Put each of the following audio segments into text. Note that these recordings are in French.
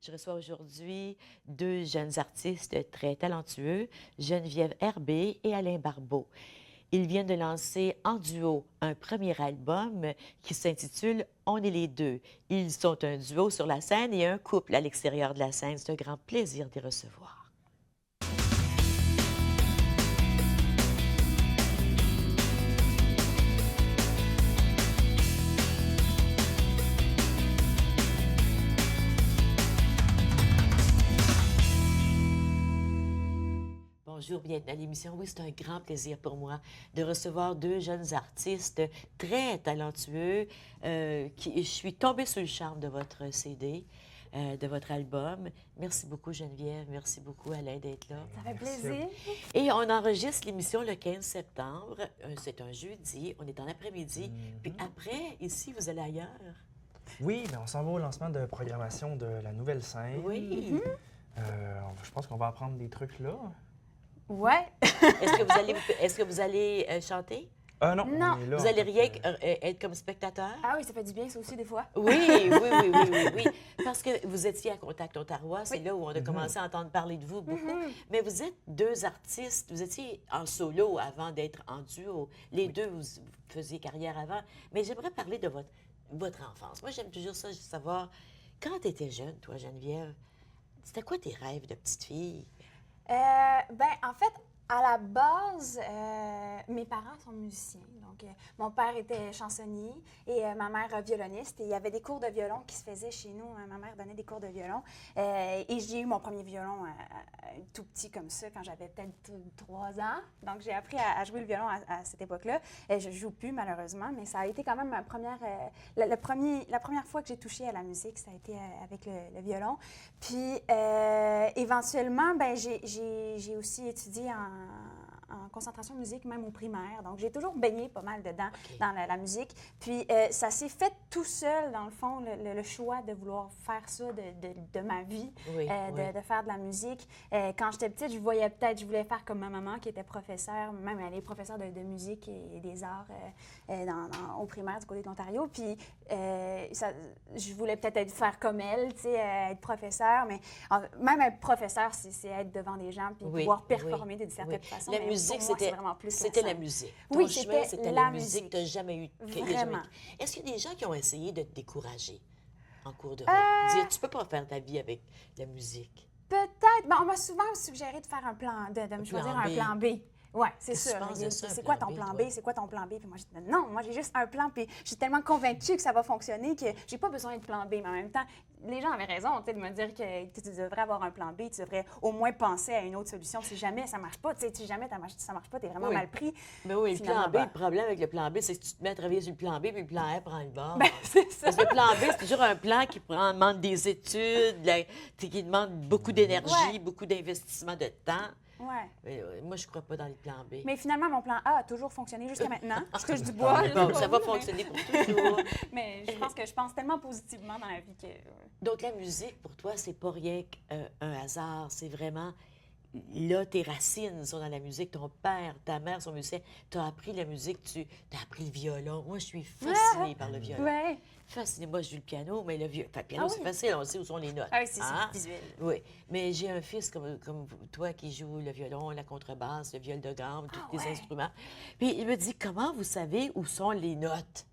Je reçois aujourd'hui deux jeunes artistes très talentueux, Geneviève Herbé et Alain Barbeau. Ils viennent de lancer en duo un premier album qui s'intitule On est les deux. Ils sont un duo sur la scène et un couple à l'extérieur de la scène. C'est un grand plaisir de les recevoir. Bonjour, bienvenue à l'émission. Oui, c'est un grand plaisir pour moi de recevoir deux jeunes artistes très talentueux. Je suis tombée sous le charme de votre CD, de votre album. Merci beaucoup, Geneviève. Merci beaucoup, Alain, d'être là. Ça fait plaisir. Et on enregistre l'émission le 15 septembre. C'est un jeudi. On est en après-midi. Puis après, ici, vous allez ailleurs. Oui, mais on s'en va au lancement de programmation de la nouvelle scène. Oui. Je pense qu'on va apprendre des trucs là. Ouais. Est-ce que vous allez chanter? Non, Non. on est là, Vous en allez fait, rien être comme spectateur? Ah oui, ça fait du bien, ça aussi, des fois. Oui. Parce que vous étiez à Contact Ontario, c'est Oui. là où on a commencé à entendre parler de vous beaucoup. Mais vous êtes deux artistes, vous étiez en solo avant d'être en duo. Les deux, vous faisiez carrière avant. Mais j'aimerais parler de votre enfance. Moi, j'aime toujours ça, savoir, quand tu étais jeune, toi, Geneviève, c'était quoi tes rêves de petite fille? En fait, à la base, mes parents sont musiciens. Donc, mon père était chansonnier et ma mère violoniste. Et il y avait des cours de violon qui se faisaient chez nous. Ma mère donnait des cours de violon. Et j'ai eu mon premier violon tout petit comme ça quand j'avais peut-être 3 ans. Donc, j'ai appris à jouer le violon à cette époque-là. Je ne joue plus, malheureusement, mais ça a été quand même ma première, la première fois que j'ai touché à la musique, ça a été avec le violon. Puis, éventuellement, j'ai aussi étudié en concentration musique, même au primaire. Donc, j'ai toujours baigné pas mal dedans, dans la musique. Puis, ça s'est fait tout seul, dans le fond, le choix de vouloir faire ça de ma vie, de faire de la musique. Quand j'étais petite, je voulais faire comme ma maman, qui était professeure, même elle est professeure de musique et des arts au primaire du côté de l'Ontario. Puis, je voulais peut-être faire comme elle, tu sais, être professeure, mais même être professeur, c'est être devant des gens puis pouvoir performer d'une certaine façon. La musique, c'était la musique. Oui, c'était la musique. Tu n'as jamais eu... Vraiment. Est-ce qu'il y a des gens qui ont essayé de te décourager en cours de route? Dire, tu peux pas faire ta vie avec la musique. Peut-être. On m'a souvent suggéré de faire de me choisir un plan B. Oui, c'est sûr. C'est quoi ton plan B? C'est quoi ton plan B? Puis moi, je dis non, moi, j'ai juste un plan. Puis je suis tellement convaincue que ça va fonctionner que j'ai pas besoin de plan B. Mais en même temps, les gens avaient raison de me dire que tu devrais avoir un plan B. Tu devrais au moins penser à une autre solution. Si jamais ça marche pas, si jamais ça marche pas, tu es vraiment mal pris. Mais oui, le plan B, le problème avec le plan B, c'est que tu te mets à travailler sur le plan B, puis le plan A prend le bord. C'est ça. Parce que le plan B, c'est toujours un plan qui demande des études, qui demande beaucoup d'énergie, beaucoup d'investissement de temps. Ouais. Moi, je ne crois pas dans les plans B. Mais finalement, mon plan A a toujours fonctionné jusqu'à maintenant. Ce que je dis bois. Ça va fonctionner pour toujours. Mais je pense tellement positivement dans la vie que... Donc, la musique, pour toi, c'est pas rien qu'un hasard. C'est vraiment... Là, tes racines sont dans la musique. Ton père, ta mère sont musiciens. Tu as appris la musique, tu as appris le violon. Moi, je suis fascinée par le violon. Ouais. Fascinée. Moi, je joue le piano, mais le piano, c'est facile. On sait où sont les notes. Ah oui, c'est visuel. Oui. Mais j'ai un fils comme toi qui joue le violon, la contrebasse, le viol de gamme, tous les instruments. Puis il me dit, comment vous savez où sont les notes?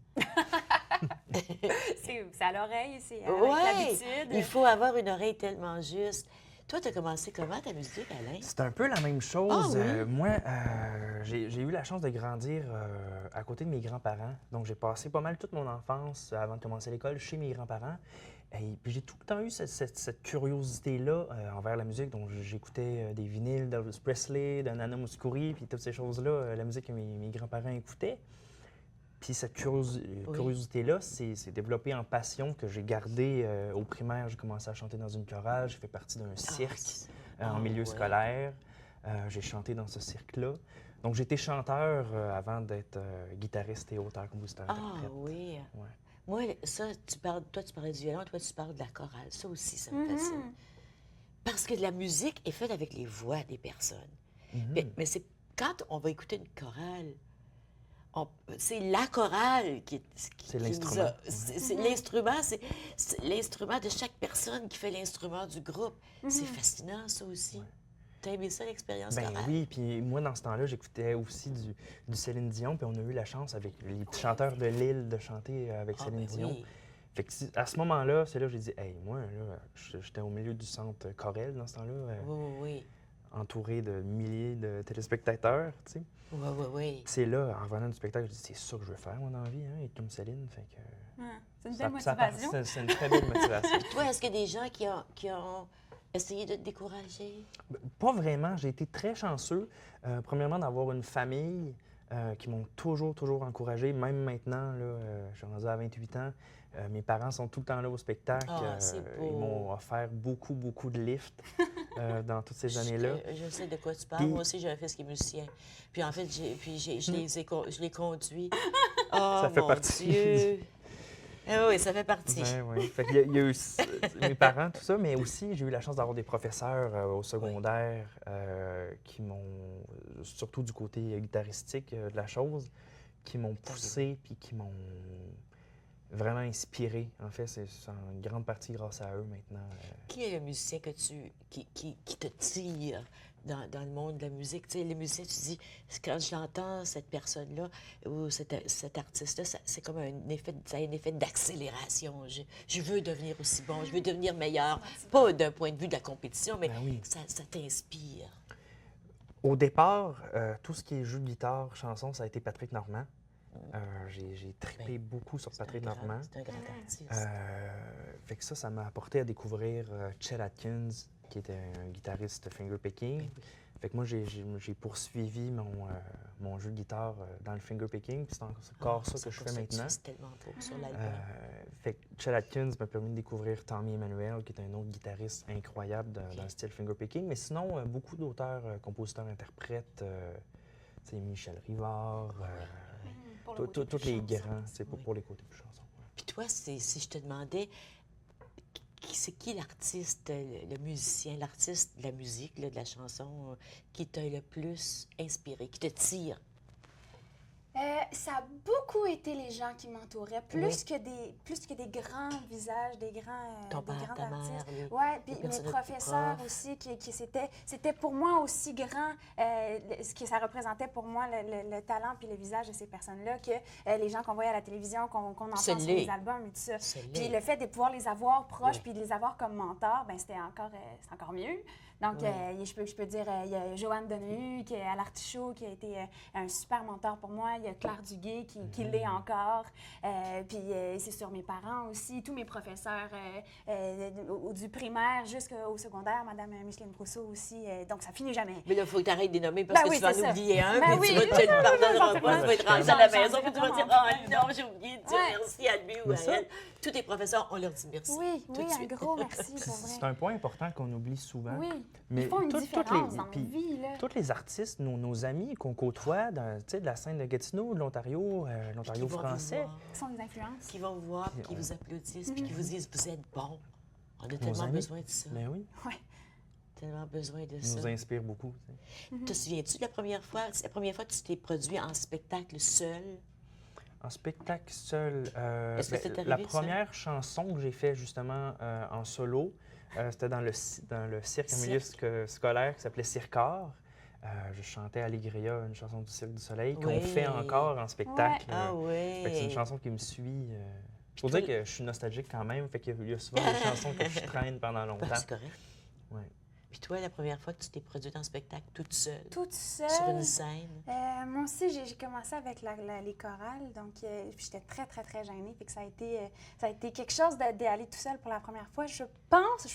C'est à l'oreille, c'est avec l'habitude. Il faut avoir une oreille tellement juste. Toi, tu as commencé comment ta musique, Alain? C'est un peu la même chose. Ah, oui? Moi, j'ai eu la chance de grandir à côté de mes grands-parents. Donc, j'ai passé pas mal toute mon enfance avant de commencer l'école chez mes grands-parents. Et puis, j'ai tout le temps eu cette curiosité-là envers la musique. Donc, j'écoutais des vinyles d'Elvis Presley, de Nana Mouskouri, puis toutes ces choses-là, la musique que mes grands-parents écoutaient. Puis cette curiosité-là s'est développée en passion que j'ai gardée au primaire. J'ai commencé à chanter dans une chorale. J'ai fait partie d'un cirque en milieu scolaire. J'ai chanté dans ce cirque-là. Donc, j'étais chanteur avant d'être guitariste et auteur-compositeur. Ah oui. Ouais. Moi, ça, toi, tu parlais du violon, toi, tu parles de la chorale. Ça aussi, ça me fascine. Parce que la musique est faite avec les voix des personnes. Mais c'est quand on va écouter une chorale, on- c'est la chorale C'est qui nous l'instrument. a... C'est l'instrument, c'est l'instrument de chaque personne qui fait l'instrument du groupe. C'est fascinant, ça aussi. T'as aimé ça, l'expérience Ben chorale? oui, puis moi, dans ce temps-là, j'écoutais aussi du Céline Dion, puis on a eu la chance avec les petits chanteurs de Lille de chanter avec Ah, Céline ben Dion. oui. Fait que à ce moment-là, c'est là que j'ai dit, hey, moi, là, j'étais au milieu du centre Corel dans ce temps-là, Oui, oui, oui. entouré de milliers de téléspectateurs, tu sais. Oui, oui, oui. C'est là, en revenant du spectacle, j'ai dit, c'est ça que je veux faire, moi, dans la vie, hein, être comme Céline. Fait que C'est une belle ça motivation. c'est une très belle motivation. Toi, est-ce qu'il y a des gens qui ont essayé de te décourager? Pas vraiment. J'ai été très chanceux, premièrement, d'avoir une famille qui m'ont toujours encouragé. Même maintenant, là, je suis rendu à 28 ans. Mes parents sont tout le temps là au spectacle. Ah, c'est beau. Ils m'ont offert beaucoup de lifts dans toutes ces années-là. Je sais de quoi tu parles. Puis- Moi aussi, j'ai un fils qui est musicien. Puis en fait, je l'ai conduit. Oh, Ça fait mon partie. Dieu! Ah oui, ça fait partie. Oui. Fait qu'il y a eu mes parents, tout ça, mais aussi, j'ai eu la chance d'avoir des professeurs au secondaire qui m'ont, surtout du côté guitaristique de la chose, qui m'ont poussé puis qui m'ont vraiment inspiré. En fait, c'est en grande partie grâce à eux maintenant. Qui est le musicien qui te tire dans le monde de la musique? Tu sais, les musiciens, tu dis, quand je l'entends, cette personne-là ou cet artiste-là, c'est comme ça a un effet d'accélération. Je veux devenir aussi bon, je veux devenir meilleur. Pas d'un point de vue de la compétition, mais Ben oui. ça t'inspire. Au départ, tout ce qui est jeu de guitare, chanson, ça a été Patrick Normand. J'ai trippé beaucoup sur Patrick Normand. C'est un grand artiste. Fait que ça m'a apporté à découvrir Chet Atkins, qui était un guitariste fingerpicking. Fait que moi, j'ai poursuivi mon jeu de guitare dans le fingerpicking, puis c'est encore ça que je fais maintenant. C'est tellement beau sur l'album. Fait que Chet Atkins m'a permis de découvrir Tommy Emmanuel, qui est un autre guitariste incroyable dans le style fingerpicking. Mais sinon, beaucoup d'auteurs, compositeurs, interprètes, tu sais, Michel Rivard, Pour le côté tous plus les chanson. grands, c'est pour les côtés plus chansons. Puis toi, si je te demandais, c'est qui l'artiste, le musicien, l'artiste de la musique, là, de la chanson, qui t'a le plus inspiré, qui te tire? Ça a beaucoup été les gens qui m'entouraient, plus Oui. que des grands visages, des grands, Ton des père, grands ta mère, artistes. les Puis mes personnes plus professeurs proches. aussi, c'était pour moi aussi grand, ce que ça représentait pour moi, le talent puis le visage de ces personnes-là, que les gens qu'on voyait à la télévision, qu'on entend Ce sur l'est. les albums et tout ça. Ce Puis l'est. le fait de pouvoir les avoir proches Oui. puis de les avoir comme mentors, ben c'était c'est encore mieux. Donc, Oui. je peux dire, il y a Joanne Deneu qui est à l'Artichaut, qui a été un super mentor pour moi. Il y a Claire Duguay qui l'est encore. Puis c'est sur mes parents aussi, tous mes professeurs du primaire jusqu'au secondaire, Madame Micheline Brousseau aussi. Donc, ça finit jamais. Mais là, il faut que tu arrêtes de les nommer parce Ben que oui, tu vas c'est en ça. oublier un, Ben puis oui. tu ne le pardonneras pas, tu vas être rendu à la J'en maison, puis tu vas dire « vraiment Oh non, j'ai oublié de dire Ouais. merci à lui ou à elle ». Tous tes professeurs, on leur dit merci. Oui, tout de oui, un suite. gros merci pour C'est vrai. un point important qu'on oublie souvent. Oui, Mais ils font une toutes différence les- dans puis nos vies, là. Tous les artistes, nos amis qu'on côtoie tu sais, de la scène de Gatineau, de l'Ontario, l'Ontario Qui vont vous français, voir, Qui sont des influences. qui vont vous voir, puis qui on- vous applaudissent, puis qui vous disent « Vous êtes bon ». On a nos tellement amis. besoin de ça. Ben oui, Tellement besoin de ils ça. nous inspirent beaucoup. tu sais. Te souviens-tu de la première fois que tu t'es produit en spectacle seul? En spectacle seul, Est-ce que c'est arrivé, la ça? première chanson que j'ai fait justement en solo, c'était dans le cirque en milieu scolaire qui s'appelait Circor. Je chantais Allegria, une chanson du Cirque du Soleil, qu'on Oui. fait encore en spectacle. Ah oui! Fait que c'est une chanson qui me suit. Faut toi, dire que je suis nostalgique quand même, fait qu'il y a souvent des chansons que je traîne pendant longtemps. Ah, c'est correct. Ouais. Puis toi, la première fois que tu t'es produite en spectacle toute seule, Toute seule. sur une scène, Moi aussi, j'ai commencé avec les chorales, donc puis j'étais très gênée. Fait que ça a été quelque chose d'aller tout seul pour la première fois. Je suis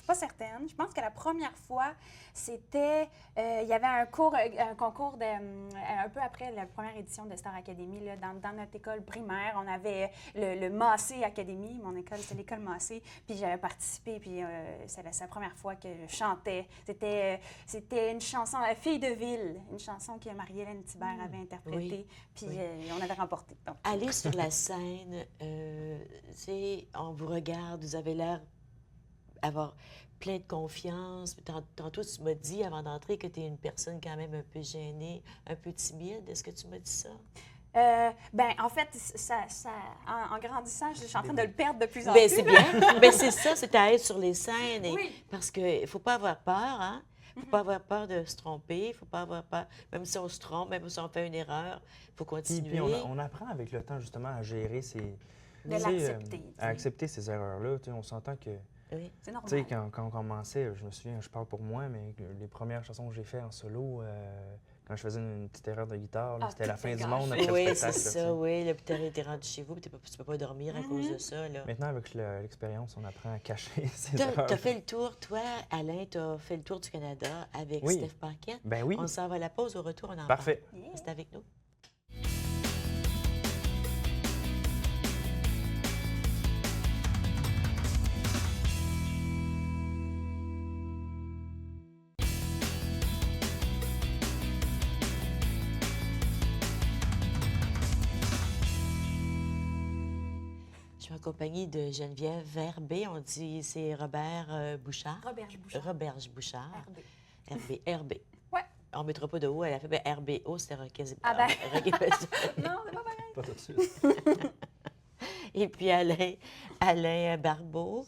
pas certaine, je pense que la première fois, c'était, il y avait un concours un peu après la première édition de Star Academy, là, dans notre école primaire. On avait le Massé Academy, mon école, c'était l'école Massé, puis j'avais participé, puis c'est la première fois que je chantais. C'était une chanson, Fille de ville, une chanson que Marie-Hélène Thibert avait interprétée, puis oui. on avait remporté. Donc, aller sur la scène, tu sais, on vous regarde, vous avez l'air avoir plein de confiance. Tantôt, tu m'as dit avant d'entrer que tu es une personne quand même un peu gênée, un peu timide. Est-ce que tu m'as dit ça? En fait, en grandissant, je suis en train de le perdre de plus en Bien, plus. c'est bien. Bien, c'est ça, c'est à être sur les scènes. Oui. Parce qu'il ne faut pas avoir peur, hein? Il ne faut pas avoir peur de se tromper. Il ne faut pas avoir peur. Même si on se trompe, même si on fait une erreur, il faut continuer. Puis on apprend avec le temps, justement, à gérer ces... De tu sais, l'accepter. à accepter ces erreurs-là. Tu sais, on s'entend que... Oui. C'est Tu sais, normal. quand on commençait, je me souviens, je parle pour moi, mais les premières chansons que j'ai faites en solo, quand je faisais une petite erreur de guitare, là, Ah, c'était tout la fin s'est du monde gâché. après Oui, le c'est spectacle. là, tu ça, sais. oui. Le t'es rendu chez vous, tu ne peux pas dormir à cause de ça. Là. Maintenant, avec l'expérience, on apprend à cacher ces Tu erreurs. as fait le tour, toi, Alain, tu as fait le tour du Canada avec Oui. Steph Paquette. Ben oui, On s'en va à la pause, au retour, on en parfait. parle. Reste avec nous. Je suis en compagnie de Geneviève Herbé. On dit c'est Robert Bouchard. Roberge Bouchard. Roberge Bouchard. RB. RB. Ouais. On ne mettra pas de haut, elle a fait RBO, c'était quasi. Ah ben. Non, c'est pas pareil. Pas tout de suite. Et puis Alain Barbeau,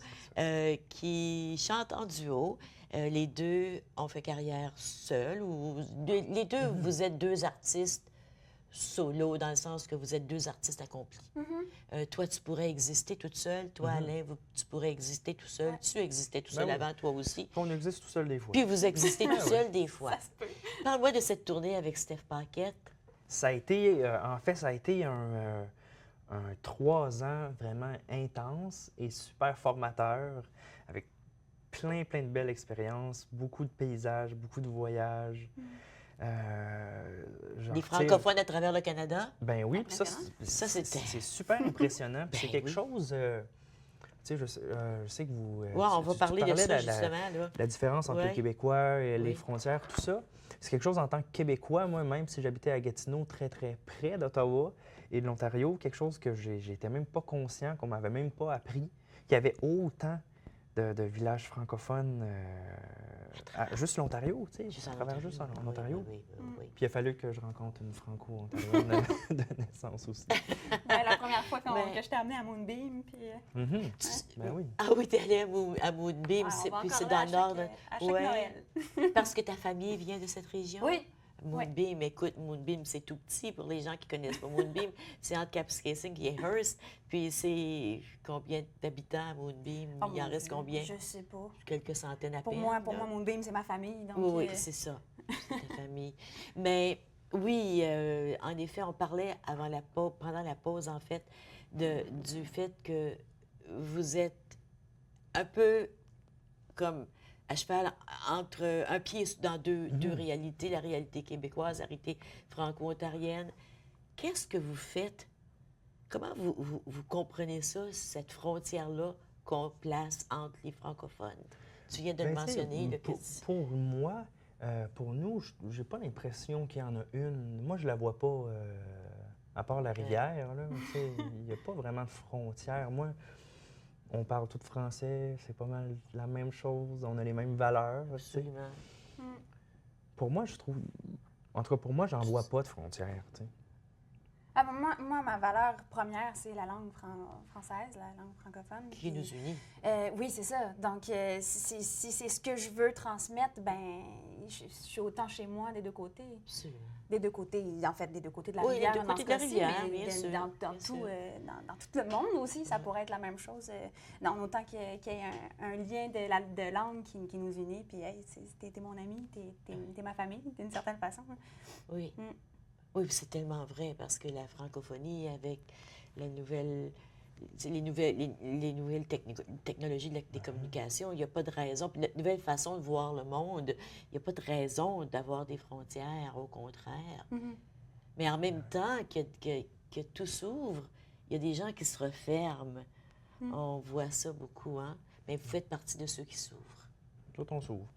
qui chante en duo. Les deux ont fait carrière seuls. Les deux, vous êtes deux artistes solo, dans le sens que vous êtes deux artistes accomplis. Toi, tu pourrais exister toute seule. Toi, Alain, tu pourrais exister tout seul. Ouais. Tu existais tout Ben seul oui. avant, toi aussi. On existe tout seul des fois. Puis vous existez tout ouais. seul des fois. Ça se peut. Parle-moi de cette tournée avec Steph Paquette. Ça a été, ça a été un 3 ans vraiment intense et super formateur, avec plein de belles expériences, beaucoup de paysages, beaucoup de voyages. Genre, Des tu sais, francophones à travers le Canada. Ben oui, puis ça, Impressionnant. Ça, c'était- c'est super impressionnant. Puis Ben c'est quelque oui. chose, tu sais, je sais que vous... Oui, on va parler de parlais ça, justement. Là. la différence entre Ouais. les Québécois et les Oui. frontières, tout ça. C'est quelque chose en tant que Québécois, moi, même si j'habitais à Gatineau, très près d'Ottawa et de l'Ontario, quelque chose que j'étais même pas conscient, qu'on m'avait même pas appris, qu'il y avait autant de villages francophones, juste l'Ontario, tu sais, Juste à en travers Ontario. juste en Oui, Ontario. oui, oui, oui. Puis il a fallu que je rencontre une franco-ontarienne de naissance aussi. La première fois Mais- que je t'ai amenée à Moonbeam, puis... Mhm. Tu- Ben oui. Ah oui, t'es allé à Moonbeam, on va puis encore c'est là dans le nord. à chaque Ouais. Noël. Parce que ta famille vient de cette région? Oui. Moonbeam, écoute, Moonbeam, c'est tout petit pour les gens qui ne connaissent pas Moonbeam. C'est entre Kapuskasing et Hearst. Puis c'est combien d'habitants à Moonbeam? Oh, Il en mon reste Dieu, combien? Je sais pas. Quelques centaines à Pour peine. moi, là. Moonbeam, c'est ma famille. Donc, Oui, oui, c'est ça. C'est ta famille. Mais oui, en effet, on parlait avant la pause, pendant la pause, en fait, du fait que vous êtes un peu comme à cheval entre un pied dans deux réalités, la réalité québécoise, la réalité franco-ontarienne. Qu'est-ce que vous faites? Comment vous comprenez ça, cette frontière-là qu'on place entre les francophones? Tu viens de le Ben, tu sais, mentionner. Là, pour moi, pour nous, j'ai pas l'impression qu'il y en a une. Moi, je la vois pas, à part la rivière, là. Tu sais, il n'y a pas vraiment de frontière. Moi, on parle tout français, c'est pas mal la même chose, on a les mêmes valeurs, tu sais. Absolument. Pour moi, je trouve... En tout cas, pour moi, j'en vois pas de frontières, tu sais. Ah, moi, ma valeur première, c'est la langue française, la langue francophone. Qui nous unit. Oui, c'est ça. Donc, si c'est ce que je veux transmettre, ben, je suis autant chez moi des deux côtés. Absolument. Des deux côtés, en fait, des deux côtés de la Oui, rivière. des deux dans côtés ce de la cas-ci, rivière, mais bien sûr, dans bien tout, sûr. dans tout le monde aussi, ça pourrait être la même chose. En autant qu'il y ait un lien de langue qui nous unit. Puis, hey, t'es mon ami, t'es ma famille, d'une certaine façon. Oui. Mm. Oui, puis c'est tellement vrai parce que la francophonie, avec la nouvelle, les nouvelles technologies des communications, il n'y a pas de raison. Puis notre nouvelle façon de voir le monde, il n'y a pas de raison d'avoir des frontières, au contraire. Mhm. Mais en même temps que tout s'ouvre, il y a des gens qui se referment. Mm. On voit ça beaucoup, hein? Mais vous faites partie de ceux qui s'ouvrent. Toi, on s'ouvre.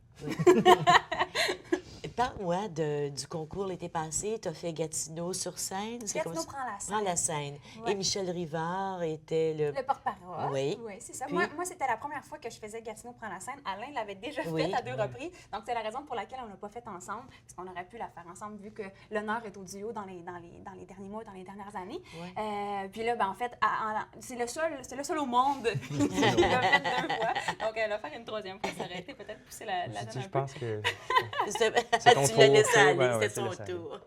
Parle-moi du concours l'été passé. Tu as fait Gatineau sur scène. Gatineau prend la scène. Prend la scène. Ouais. Et Michel Rivard était le... Le porte-parole. Oui. Oui, c'est ça. Puis- Moi, c'était la première fois que je faisais Gatineau prend la scène. Alain l'avait déjà Oui. fait à 2 reprises. Donc, c'est la raison pour laquelle on n'a pas fait ensemble, parce qu'on aurait pu la faire ensemble, vu que l'honneur est au duo dans les derniers mois, dans les dernières années. Ouais. Puis là, ben, en fait, c'est le seul au monde qui l'a fait 2 fois. Donc, le faire une 3e fois, ça aurait été peut-être pousser la J'ai donne dit, un je peu. pense que C'est ton tu l'as tour, laissé tu sais, aller, ouais, c'était tu l'as son laissé aller. tour.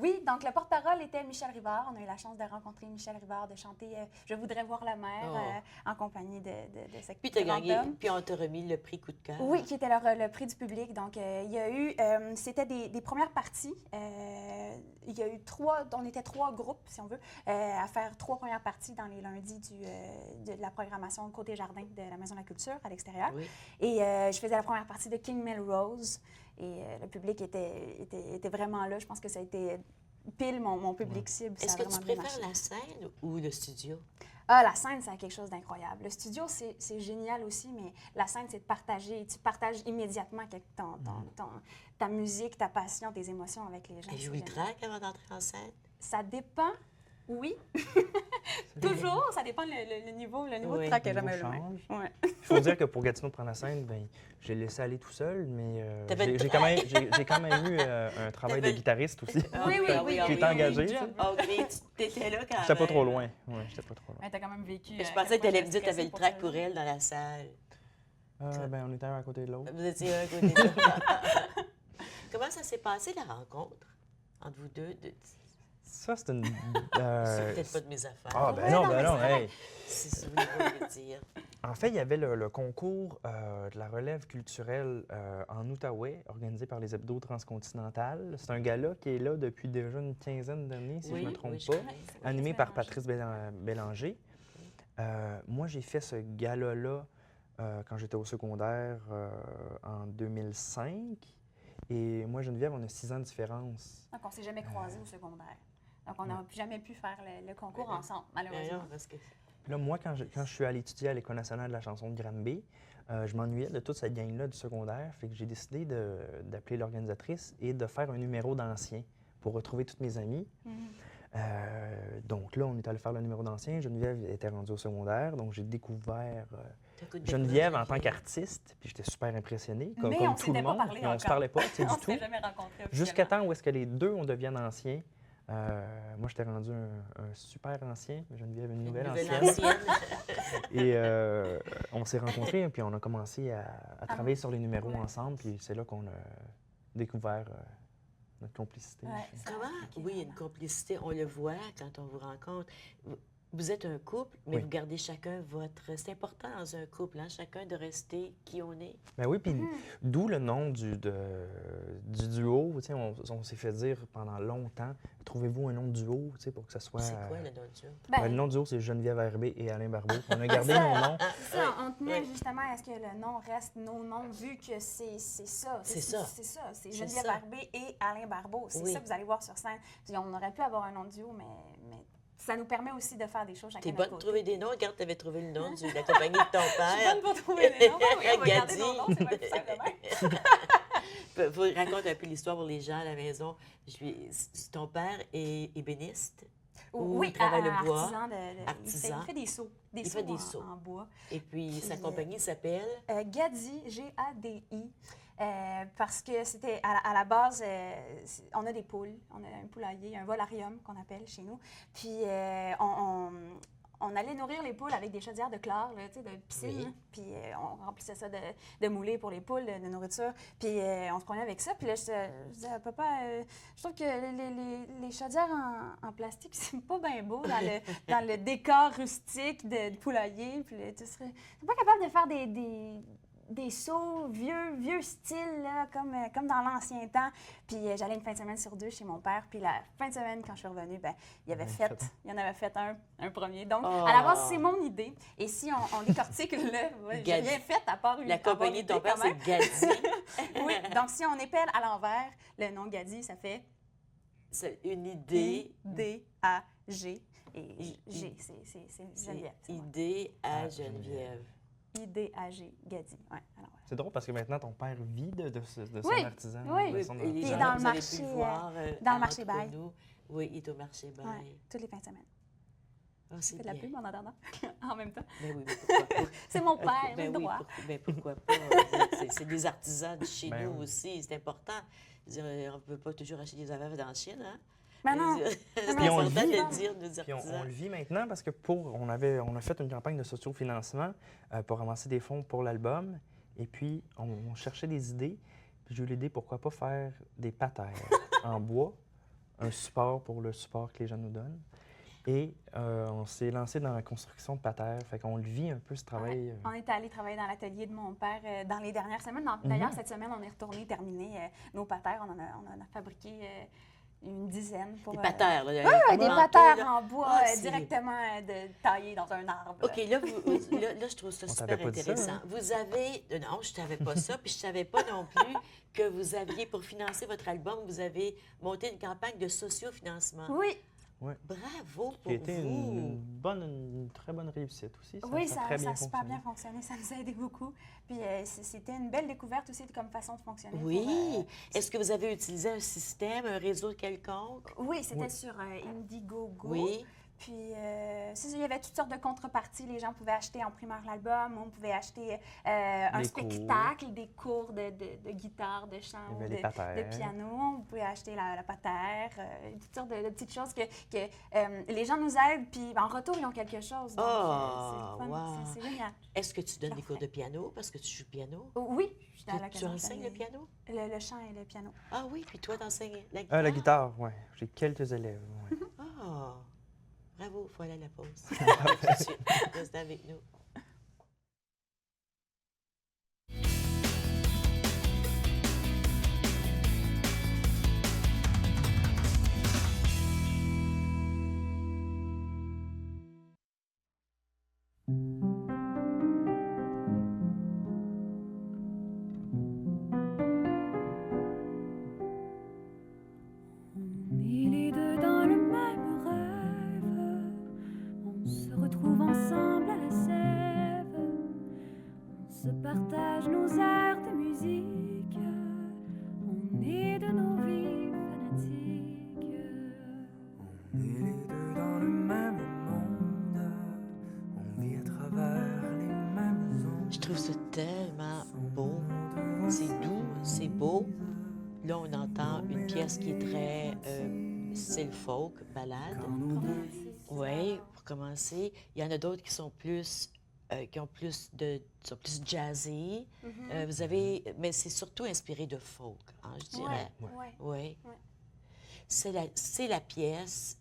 Oui, donc le porte-parole était Michel Rivard. On a eu la chance de rencontrer Michel Rivard, de chanter Je voudrais voir la mer en compagnie de cette Puis tu as grand gagné, homme. puis on t'a remis le prix coup de cœur. Oui, qui était le prix du public. Donc, il y a eu, c'était des premières parties. Il y a eu on était 3 groupes, si on veut, à faire 3 premières parties dans les lundis de la programmation Côté Jardin de la Maison de la Culture à l'extérieur. Oui. Et je faisais la première partie de King Melrose. Et le public était vraiment là. Je pense que ça a été pile mon public cible. Ça Est-ce a que tu vraiment bien préfères marché. la scène ou le studio? Ah, la scène, c'est quelque chose d'incroyable. Le studio, c'est génial aussi, mais la scène, c'est de partager. Tu partages immédiatement ta musique, ta passion, tes émotions avec les gens. Elle C'est joue le génial. track avant d'entrer en scène? Ça dépend, oui. Toujours, ça dépend le niveau de Oui. track est Le niveau jamais le même. change. Ouais. Il faut dire que pour Gatineau prendre la scène, ben, j'ai laissé aller tout seul, mais T'avais le j'ai quand même eu un travail de T'avais- guitariste aussi. Oui, oui, oui. Qui était engagé, tu sais. OK, tu étais là quand même. J'étais pas trop loin. Ouais, j'étais pas trop loin. Ouais, t'as quand même vécu. Je pensais que tu allais me dire que tu avais le track pour elle dans la salle. Ben, on était un à côté de l'autre. Vous étiez un côté de l'autre. Comment ça s'est passé, la rencontre entre vous deux? Ça, c'est une. C'est peut-être pas de mes affaires. Ah, ben Ouais, non, non, mais ben non, c'est hey. Si vous voulez pas le dire. En fait, il y avait le concours de la relève culturelle en Outaouais, organisé par les Hebdos Transcontinentales. C'est un gala qui est là depuis déjà une quinzaine d'années, si je ne me trompe je pas, connais. animé par Patrice Bélanger. Moi, j'ai fait ce gala-là quand j'étais au secondaire en 2005. Et moi, Geneviève, on a 6 ans de différence. Donc, on s'est jamais croisés au secondaire. Donc, on n'a jamais pu faire le concours ensemble, Ben malheureusement. non, parce que... Puis là, moi, quand je suis allé étudier à l'École nationale de la chanson de Granby, je m'ennuyais de toute cette gang-là du secondaire. Fait que j'ai décidé d'appeler l'organisatrice et de faire un numéro d'ancien pour retrouver toutes mes amies. Donc là, on est allé faire le numéro d'ancien. Geneviève était rendue au secondaire, donc j'ai découvert Geneviève en tant qu'artiste, puis j'étais super impressionné, comme Mais on tout le s'était pas monde. parlé Mais on se encore. parlait pas, tu sais, On du ne s'est tout. jamais rencontrés. Jusqu'à temps où est-ce que les deux, on devienne anciens. Moi, j'étais rendu un super ancien, Geneviève une nouvelle ancienne. Et on s'est rencontrés, puis on a commencé à travailler sur les numéros ensemble, puis c'est là qu'on a découvert notre complicité. Ouais. Comment? Oui, il y a une complicité. On le voit quand on vous rencontre. Vous êtes un couple, mais Oui. vous gardez chacun votre... C'est important dans un couple, hein, chacun de rester qui on est. Ben oui, puis d'où le nom du duo. Tu sais, on s'est fait dire pendant longtemps, trouvez-vous un nom de duo, tu sais, pour que ça soit... C'est quoi le nom de Dieu? Le nom du duo, c'est Geneviève Herbé et Alain Barbeau. On a gardé nos noms. C'est ça, on tenait Oui. justement à ce que le nom reste nos noms, vu que c'est ça. C'est ça. C'est ça. C'est C'est Geneviève ça. Herbé et Alain Barbeau. C'est Oui. ça que vous allez voir sur scène. On aurait pu avoir un nom de duo, mais ça nous permet aussi de faire des choses chacun T'es de bonne notre pour côté. trouver des noms. Regarde, t'avais trouvé le nom de la compagnie de ton Je suis père. bonne pour trouver des noms. Oui, on va garder Gadi. nos noms, c'est même plus simple de même. Vous raconte un peu l'histoire pour les gens à la maison. Ton père est ébéniste? Ou Oui, il travaille le bois? artisan. Artisan. Il fait des seaux. Il fait des seaux. En bois. Et puis, sa Puis, compagnie s'appelle? Gadi, G-A-D-I. Parce que c'était à la base, on a des poules, on a un poulailler, un volarium qu'on appelle chez nous. Puis on allait nourrir les poules avec des chaudières de chlore, là, tu sais, de piscine. Oui. Hein. Puis on remplissait ça de moulées pour les poules, de nourriture. Puis on se prenait avec ça. Puis là, je disais à papa, je trouve que les chaudières en plastique, c'est pas bien beau dans le décor rustique de poulailler. Puis là, tu serais pas capable de faire des seaux vieux style, là, comme dans l'ancien temps. Puis j'allais une fin de semaine sur 2 chez mon père. Puis la fin de semaine, quand je suis revenue, ben, il en avait fait un premier. Donc, à la base, c'est mon idée. Et si on décortique j'ai rien fait à part une La compagnie de ton père, c'est Gadi. Oui, donc si on épelle à l'envers, le nom Gadi, ça fait C'est une idée. I-D-A-G. Et G, c'est Geneviève. c'est moi. Idée à Geneviève. I-D-A-G, Gadi. Ouais, alors, C'est drôle parce que maintenant, ton père vit de son Oui, artisan. oui. de son Et les Puis gens, dans le vous avez marché, pu le voir, dans le à marché Bail. Entre-nous. Oui, il est au marché Bail. Ouais, toutes les fins de semaine. Ah, Je c'est fais de la bien. pub en attendant, en même temps. Ben oui, mais pourquoi pas? C'est mon père, j'ai Ben le oui, droit. ben pourquoi pas? C'est des artisans de chez Ben nous oui. aussi, c'est important. Je veux dire, on ne peut pas toujours acheter des affaires dans la Chine, hein? Mais non, C'est Puis on le important vit. de le dire, nos Puis on artisans. le vit maintenant parce que on a fait une campagne de sociofinancement pour ramasser des fonds pour l'album. Et puis, on cherchait des idées. Puis j'ai eu l'idée, pourquoi pas faire des patères en bois, un support pour le support que les gens nous donnent. Et on s'est lancé dans la construction de patères. Fait qu'on le vit un peu, ce travail. On est allé travailler dans l'atelier de mon père dans les dernières semaines. D'ailleurs, cette semaine, on est retourné terminer nos patères. On en a fabriqué une dizaine pour... Des patères, là. des manteaux, patères là. en bois Ah, c'est- directement taillés dans un arbre. OK, là, là, je trouve ça On super t'avait pas dit ça, intéressant. hein? Vous avez... Non, je ne savais pas ça, puis je ne savais pas non plus que vous aviez, pour financer votre album, vous avez monté une campagne de sociofinancement. Oui, Bravo Qui pour a été vous! une très bonne réussite aussi. oui, a ça, très ça a super fonctionné. bien fonctionné. Ça nous a aidé beaucoup. Puis c'était une belle découverte aussi comme façon de fonctionner. Oui. Est-ce que vous avez utilisé un système, un réseau quelconque? Oui, c'était Oui. sur Indiegogo. Oui. Puis, c'est ça, il y avait toutes sortes de contreparties. Les gens pouvaient acheter en primeur l'album, on pouvait acheter un Des cours. spectacle, des cours de guitare, de chant, Il y avait les patères. de piano. On pouvait acheter la patère, toutes sortes de petites choses que les gens nous aident. Puis, en retour, ils ont quelque chose. Donc, Ah, c'est le fun. wow. C'est génial. Est-ce que tu donnes des cours Parfait. de piano parce que tu joues piano? Oui, je suis à Tu l'occasion de enseignes le donner piano? Le chant et le piano. Ah oui, puis toi, t'enseignes la guitare? La guitare, oui. J'ai quelques élèves. Ouais. Ah, bravo, il faut aller à la pause. Tout de suite. Restez avec nous. On est les deux dans le même rêve, on se retrouve ensemble à la sève, on se partage nos airs de musique, on est de nos vies fanatiques. On est les deux dans le même monde, on vit à travers les mêmes ondes. Je trouve ça tellement beau. C'est doux, c'est beau. Là, on entend une pièce qui est très style folk, balade. Oui, pour commencer. Il y en a d'autres qui sont plus, sont plus jazzy. Vous avez, mais c'est surtout inspiré de folk, hein, je dirais. Ouais. Oui. Ouais. C'est la pièce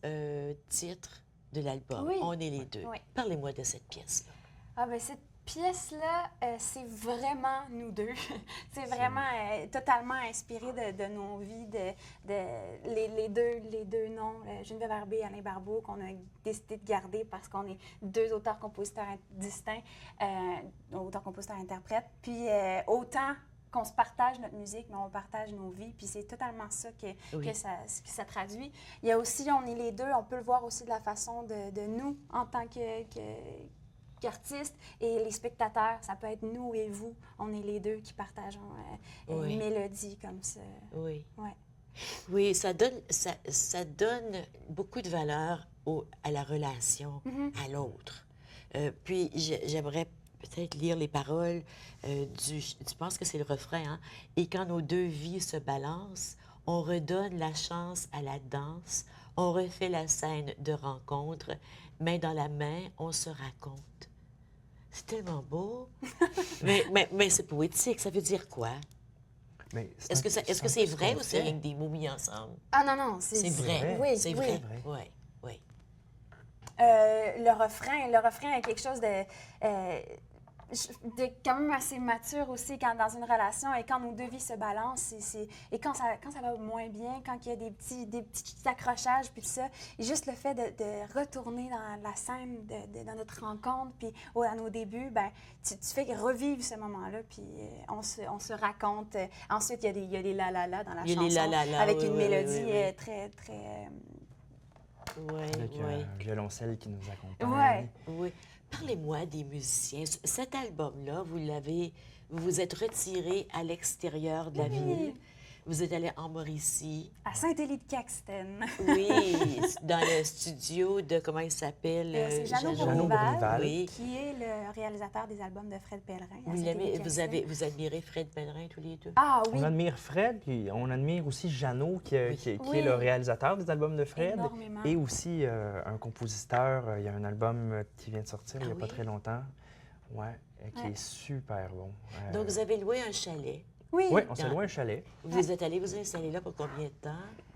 titre de l'album. Oui. On est les deux. Oui. Parlez-moi de cette pièce-là. Ah ben cette pièce-là, c'est vraiment nous deux. C'est vraiment totalement inspiré de nos vies, les deux noms, Geneviève Herbé et Alain Barbeau, qu'on a décidé de garder parce qu'on est deux auteurs-compositeurs distincts, auteurs-compositeurs-interprètes. Puis autant qu'on se partage notre musique, mais on partage nos vies, puis c'est totalement ça Oui. que ça traduit. Il y a aussi, on est les deux, on peut le voir aussi de la façon de nous en tant qu'artistes et les spectateurs. Ça peut être nous et vous. On est les deux qui partageons Oui. une mélodie comme ça. Oui. Ouais. Oui, ça donne beaucoup de valeur à la relation, à l'autre. Puis j'aimerais peut-être lire les paroles tu penses que c'est le refrain, hein? Et quand nos deux vies se balancent, on redonne la chance à la danse, on refait la scène de rencontre, main dans la main, on se raconte. C'est tellement beau. mais c'est poétique, ça veut dire quoi? Mais Est-ce que un c'est peu ce vrai qu'on ou c'est fait. rien que des mots mis ensemble? Ah non, non, C'est vrai. Oui, C'est oui. vrai. Oui, oui. Le refrain est quelque chose de quand même assez mature aussi quand, dans une relation et quand nos deux vies se balancent et quand ça va moins bien, quand il y a des petits accrochages puis tout ça, et juste le fait de retourner dans la scène dans notre rencontre puis à nos débuts, ben tu fais revivre ce moment-là puis on se raconte. Ensuite, il y a des la-la-la dans la Il y a chanson les la-la-la, avec oui, une oui, mélodie oui, oui. très, très... Oui, Avec oui. un violoncelle qui nous accompagne. Ouais. Oui. Parlez-moi des musiciens. Cet album-là, vous vous êtes retiré à l'extérieur de la ville. Vous êtes allé en Mauricie. À Saint-Élie-de-Caxton. Oui, dans le studio de, comment il s'appelle? C'est Jeannot Jeannot Bournival, Bournival. Oui. qui est le réalisateur des albums de Fred Pellerin. à Vous, Saint-Élie-de-Caxton. vous admirez Fred Pellerin tous les deux? Ah oui, On admire Fred, puis on admire aussi Jeannot, qui est Oui. le réalisateur des albums de Fred. énormément. Et aussi un compositeur. Il y a un album qui vient de sortir il n'y a Ah pas oui? très longtemps. Ouais, qui Ouais. est super bon. Donc, vous avez loué un chalet. Oui, Oui, on s'est Dans- loué un chalet. Vous êtes allé vous installer là pour combien de temps?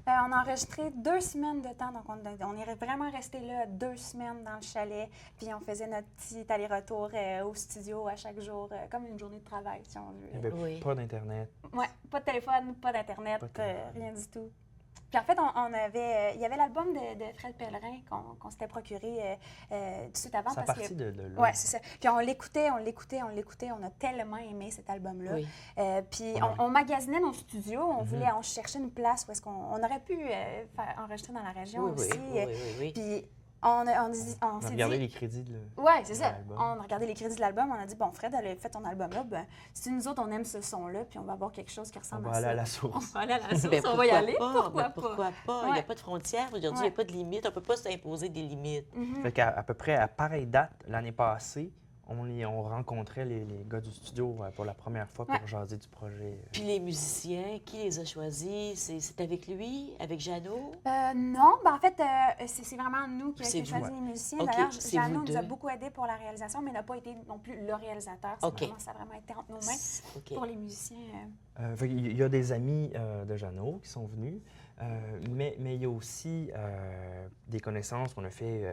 On a enregistré 2 semaines de temps, donc on est vraiment resté là 2 semaines dans le chalet, puis on faisait notre petit aller-retour au studio à chaque jour, comme une journée de travail, si on Il n'y veut. avait Oui. pas d'Internet. Ouais, pas de téléphone, pas d'Internet, Pas de téléphone. rien du tout. Puis en fait, il y avait l'album de Fred Pellerin qu'on s'était procuré tout de suite avant. Ça a parce parti que, de là. ouais, c'est ça. Puis on l'écoutait. On a tellement aimé cet album-là. Oui. Puis Ouais. on magasinait nos studios. On cherchait une place où est-ce qu'on aurait pu faire enregistrer dans la région Oui, oui, aussi. oui. Puis on On s'est a regardé dit... les crédits de Oui, c'est ça. l'album. On a regardé les crédits de l'album. On a dit, bon, Fred, elle a fait ton album-là. Ben, si nous autres, on aime ce son-là, puis on va avoir quelque chose qui On ressemble va à aller ça. à la On source. va aller à la source. Ben, on va y aller. pas? Ben, Pourquoi pas? pourquoi pas? Il n'y a Ouais. pas de frontières. Aujourd'hui, il n'y Ouais. a pas de limite. On ne peut pas s'imposer des limites. Fait qu'à à peu près à pareille date, l'année passée, on rencontrait les gars du studio pour la première fois pour Ouais. jaser du projet. Puis les musiciens, qui les a choisis? C'est avec lui? Avec Jeannot? Non, ben en fait, c'est vraiment nous qui C'est avons choisi vous. les musiciens. OK, D'ailleurs, c'est Jeannot vous nous a deux. beaucoup aidé pour la réalisation, mais n'a pas été non plus le réalisateur. OK. Ça a vraiment été entre nos mains. OK. Pour les musiciens, Fait qu'il y a des amis de Jeannot qui sont venus, mais il y a aussi des connaissances qu'on a fait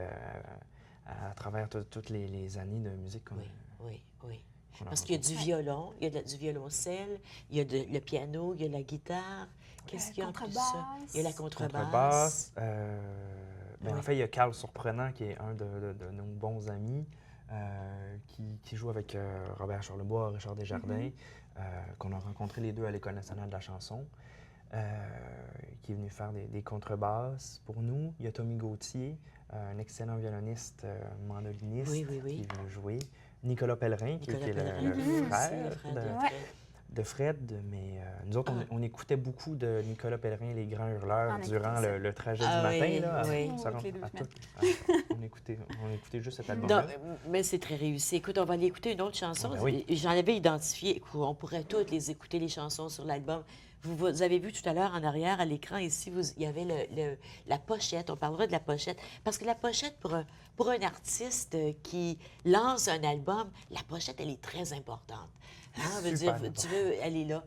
à travers toutes les années de musique qu'on Oui, oui, oui. qu'on a Parce qu'il y a du Ouais. violon, il y a du violoncelle, il y a le piano, il y a la guitare. Qu'est-ce qu'il y a en plus de ça? contrebasse. Il y a la contrebasse. contrebasse. Ben, Oui. En fait, il y a Carl Surprenant, qui est un de nos bons amis, qui joue avec Robert Charlebois, Richard Desjardins, qu'on a rencontrés les deux à l'École nationale de la chanson, qui est venu faire des contrebasses pour nous. Il y a Tommy Gauthier, un excellent violoniste, mandoliniste, Oui, oui, oui. qui est venu jouer. Nicolas Pellerin, qui Nicolas est Pellerin, le aussi, frère le frère de de, Ouais. de Fred, mais nous autres, Ah. on écoutait beaucoup de Nicolas Pellerin, les grands hurleurs, On durant écoutait ça. le trajet Ah du matin. oui, Là, oui. ça Avec les rentre deux à semaines. on écoutait juste cet Non, album-là. mais c'est très réussi. Écoute, on va aller écouter une autre chanson. Ah ben oui. J'en avais identifié. Écoute, on pourrait toutes les écouter, les chansons sur l'album. Vous avez vu tout à l'heure en arrière, à l'écran, ici, il y avait la pochette. On parlera de la pochette. Parce que la pochette, pour un artiste qui lance un album, la pochette, elle est très importante. Hein, veut dire, Super tu veux, elle est là.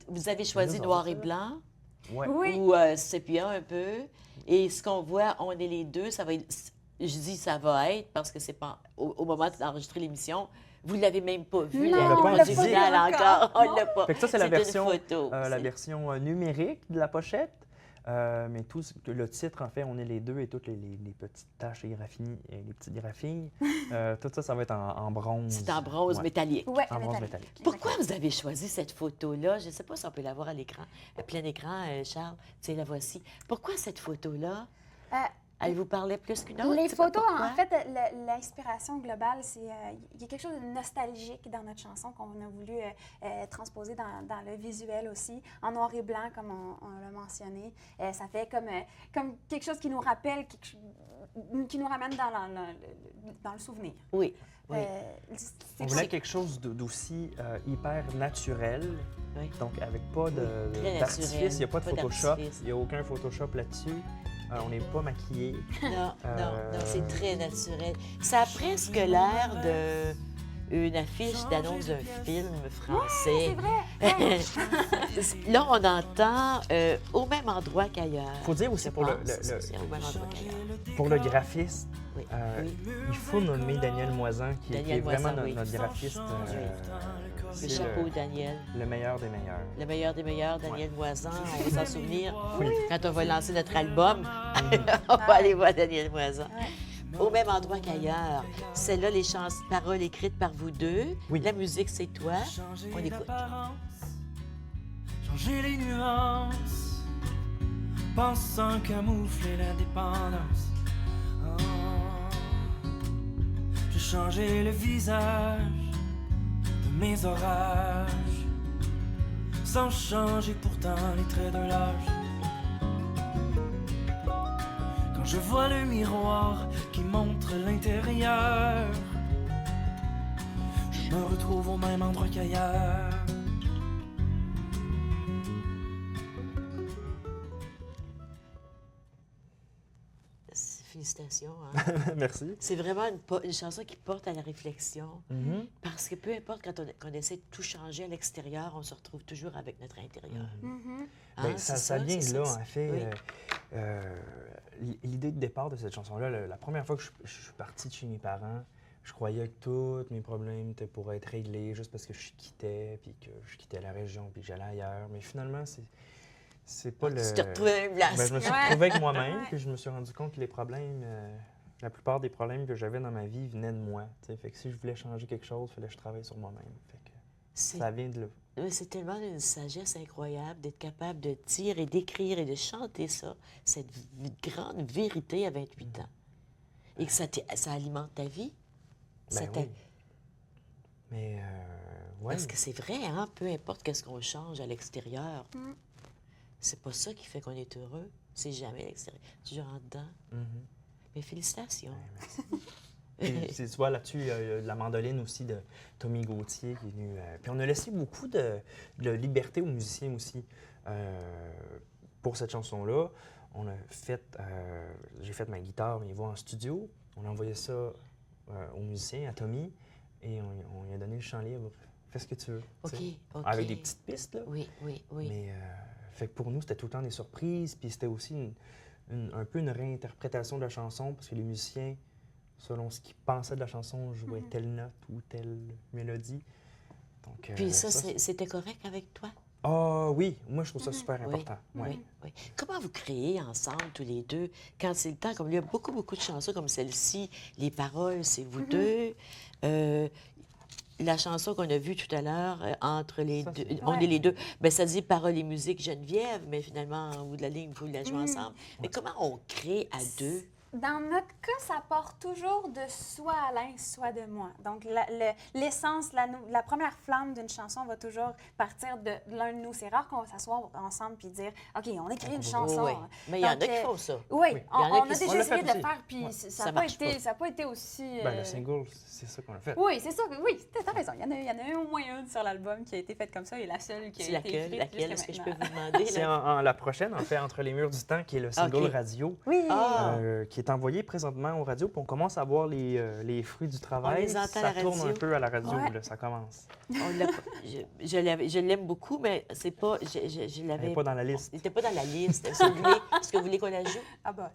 Vous avez choisi nous noir autres, et blanc Ouais. Oui. ou sépia un peu. Et ce qu'on voit, on est les deux. Ça va être, je dis ça va être parce que c'est pas au moment d'enregistrer l'émission. Vous ne l'avez même pas vu, Non, on l'a pas la en physique originale encore. encore. On Non. l'a pas. Fait que ça, c'est la une version, photo. la C'est- version numérique de la pochette. Mais le titre, en fait, on est les deux et toutes les petites taches et les petites graphines. Tout ça, ça va être en bronze. C'est en bronze Ouais, métallique. Ouais, En bronze métallique. Pourquoi vous avez choisi cette photo-là? Je ne sais pas si on peut la voir à l'écran, à plein écran, Charles. Tu sais, la voici. Pourquoi cette photo-là? Euh, Elle vous parlait plus qu'une autre? Les Tu sais pas photos, pourquoi? en fait, l'inspiration globale, c'est il y a quelque chose de nostalgique dans notre chanson qu'on a voulu transposer dans le visuel aussi, en noir et blanc, comme on l'a mentionné. Ça fait comme quelque chose qui nous rappelle, qui nous ramène dans le souvenir. Oui, oui. C'est On voulait quelque chose d'aussi hyper naturel. Oui. Donc, avec pas très d'artifice, naturel, il n'y a pas de pas Photoshop. d'artifice. Il n'y a aucun Photoshop là-dessus. On n'est pas maquillé. Non, non, c'est très naturel. Ça a presque l'air d'une affiche d'annonce d'un film français. vrai. Ouais. Là, on entend au même endroit qu'ailleurs. Il faut dire aussi Je pour pense, c'est au même endroit qu'ailleurs. pour le graphiste, Oui, oui. il faut nommer Daniel Moisan, qui Daniel est vraiment Moisan, oui. notre graphiste. Le c'est chapeau, Daniel. le meilleur des meilleurs. Le meilleur des meilleurs, Daniel Moisan. On va s'en souvenir. Oui. Quand on va lancer notre album, on va aller voir Daniel Moisan. Au même endroit qu'ailleurs. Celle-là, les paroles écrites par vous deux. Oui. La musique, c'est toi. On écoute. Changer les nuances, pensant camoufler la dépendance. Oh. Je changer le visage de mes orages, sans changer pourtant les traits de l'âge. Quand je vois le miroir qui montre l'intérieur, je me retrouve au même endroit qu'ailleurs. Félicitations. Hein? Merci. C'est vraiment une chanson qui porte à la réflexion. Parce que peu importe quand on essaie de tout changer à l'extérieur, on se retrouve toujours avec notre intérieur. Mhm. Hein, Ben, c'est ça vient c'est là, ça. en fait. Oui. L'idée de départ de cette chanson-là, la première fois que je suis parti de chez mes parents, je croyais que tous mes problèmes étaient pour être réglés juste parce que je quittais, puis que je quittais la région, puis que j'allais ailleurs. Mais finalement, c'est pas le... Tu te retrouves à une place. Ben, je me suis Ouais. retrouvé avec moi-même, Ouais. puis je me suis rendu compte que les problèmes, la plupart des problèmes que j'avais dans ma vie venaient de moi. T'sais. Fait que si je voulais changer quelque chose, il fallait que je travaille sur moi-même. Fait que C'est ça vient de là. c'est tellement une sagesse incroyable d'être capable de dire et d'écrire et de chanter ça, cette grande vérité à 28 ans. Et que ça alimente ta vie. Ça Ben t'a- oui. Mais, ouais. Parce que c'est vrai, hein? Peu importe qu'est-ce qu'on change à l'extérieur, c'est pas ça qui fait qu'on est heureux. C'est jamais l'extérieur. Toujours en dedans. Mhm. Mais félicitations. Puis, tu vois, là-dessus, il y a de la mandoline aussi de Tommy Gauthier qui est venu. Puis on a laissé beaucoup de liberté aux musiciens aussi. Pour cette chanson-là, on a fait, j'ai fait ma guitare, mes voix en studio. On a envoyé ça aux musiciens, à Tommy, et on lui a donné le chant libre. Fais ce que tu veux. tu OK, sais. OK. Avec des petites pistes, là. Oui, oui, oui. Mais fait que pour nous, c'était tout le temps des surprises, puis c'était aussi un peu une réinterprétation de la chanson, parce que les musiciens, selon ce qu'ils pensaient de la chanson, jouaient telle note ou telle mélodie. Donc, Puis ça, c'était correct avec toi? Ah oui, moi je trouve ça super Oui, important. Ouais. oui, oui. Comment vous créez ensemble, tous les deux, quand c'est le temps, comme il y a beaucoup, beaucoup de chansons comme celle-ci, les paroles, c'est vous deux. La chanson qu'on a vue tout à l'heure, entre les Ça, deux, c'est- on Ouais. est les deux, ben ça dit paroles et musique Geneviève, mais finalement, en bout de la ligne, vous la jouez ensemble. Mais comment on crée à deux? Dans notre cas, ça part toujours de soit Alain, soit de moi. Donc, l'essence, la première flamme d'une chanson va toujours partir de l'un de nous. C'est rare qu'on va s'asseoir ensemble puis dire OK, on écrit une chanson. Oui, mais il y en a Donc, qui font ça. Oui, Il y en a on qui a font- On déjà l'a essayé fait de le aussi. faire, puis Ouais. ça Ça n'a pas, marche pas. ça a pas été aussi. Ben, le single, c'est ça qu'on a fait. Oui, c'est ça. Oui, t'as raison. Il y en a un au moins une sur l'album qui a été faite comme ça et la seule qui a C'est été écrite laquelle? jusqu'à Est-ce que je peux maintenant. vous demander? C'est là? la prochaine, en fait, Entre les murs du temps, qui est le single OK. radio, Oui. Ah! qui est envoyé présentement aux radios, puis on commence à voir les fruits du travail. les entend à Ça la tourne radio. un peu à la radio, Ouais. là, ça commence. On l'a pas- je l'aime beaucoup, mais c'est pas. Je Elle l'avais. n'est pas dans la liste. Il n'était pas dans la liste. Est-ce que vous voulez qu'on la joue? Ah bah.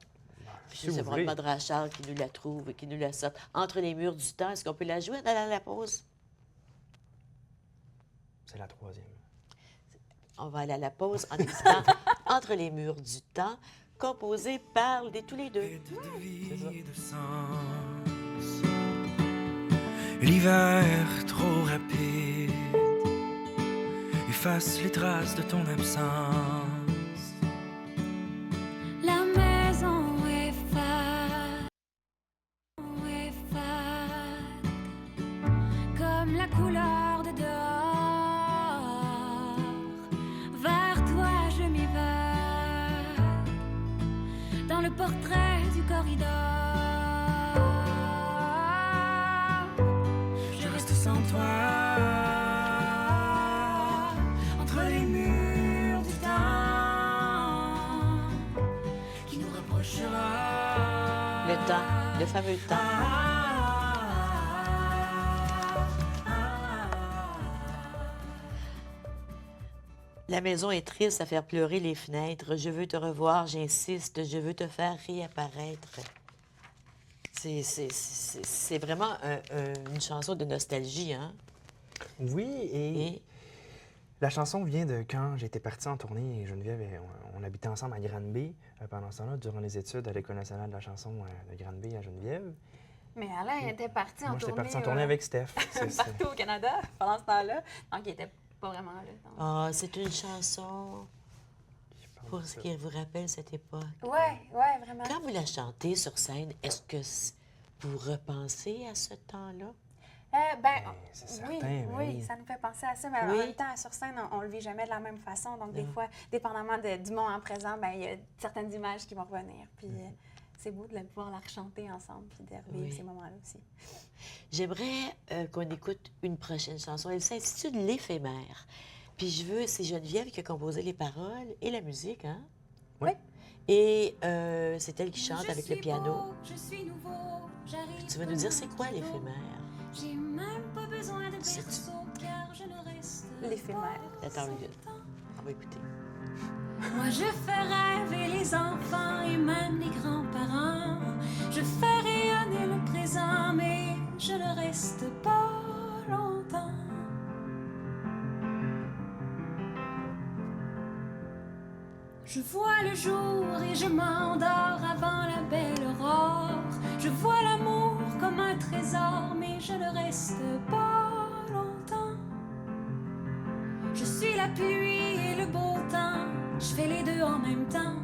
Si Je vous sais pas, on voulez. demandera à Charles qui nous la trouve et qui nous la sorte. Entre les murs du temps, est-ce qu'on peut la jouer dans la pause? C'est la troisième. On va aller à la pause en écoutant Entre les murs du temps, composé par tous les deux. De vie, de sens. L'hiver trop rapide efface les traces de ton absence. La maison est fade, comme la couleur de dehors. Vers toi je m'y vais, dans le portrait du corridor. Je reste sans toi entre les murs du temps qui nous rapprochera. Le temps, le fameux temps. La maison est triste à faire pleurer les fenêtres. Je veux te revoir, j'insiste, je veux te faire réapparaître. C'est vraiment une chanson de nostalgie, hein? Oui, et Et la chanson vient de quand j'étais parti en tournée et Geneviève, on habitait ensemble à Granby pendant ce temps-là, durant les études à l'École nationale de la chanson de Granby à Geneviève. Mais Alain était parti en Moi, j'étais tournée. parti en tournée avec Steph. Partout au Canada pendant ce temps-là. Donc, il était pas vraiment là. Donc. ah, c'est une chanson pour ce qui vous rappelle cette époque. Ouais, ouais, vraiment. Quand vous la chantez sur scène, est-ce que vous repensez à ce temps-là? C'est Oui, certain, mais oui, oui. ça nous fait penser à ça, mais Oui. en même temps, sur scène, on le vit jamais de la même façon. Donc, des fois, dépendamment du moment présent, ben, il y a certaines images qui vont revenir. Puis, c'est beau de pouvoir la rechanter ensemble puis de revivre Oui. ces moments-là aussi. J'aimerais qu'on écoute une prochaine chanson. Elle s'intitule L'éphémère. Puis c'est Geneviève qui a composé les paroles et la musique, hein? Oui. Et c'est elle qui chante Je avec le suis piano. beau, je suis nouveau, j'arrive Tu vas nous dire c'est quoi l'éphémère? J'ai même pas besoin de C'est- berceau car je ne reste L'éphémère. pas Attends une sans minute. temps. On va écouter. Moi je fais rêver les enfants et même les grands-parents. Je fais rayonner le présent mais je ne reste pas longtemps. Je vois le jour et je m'endors avant la belle aurore. Je vois l'amour comme un trésor, mais je ne reste pas longtemps. Je suis la pluie et le beau temps, je fais les deux en même temps.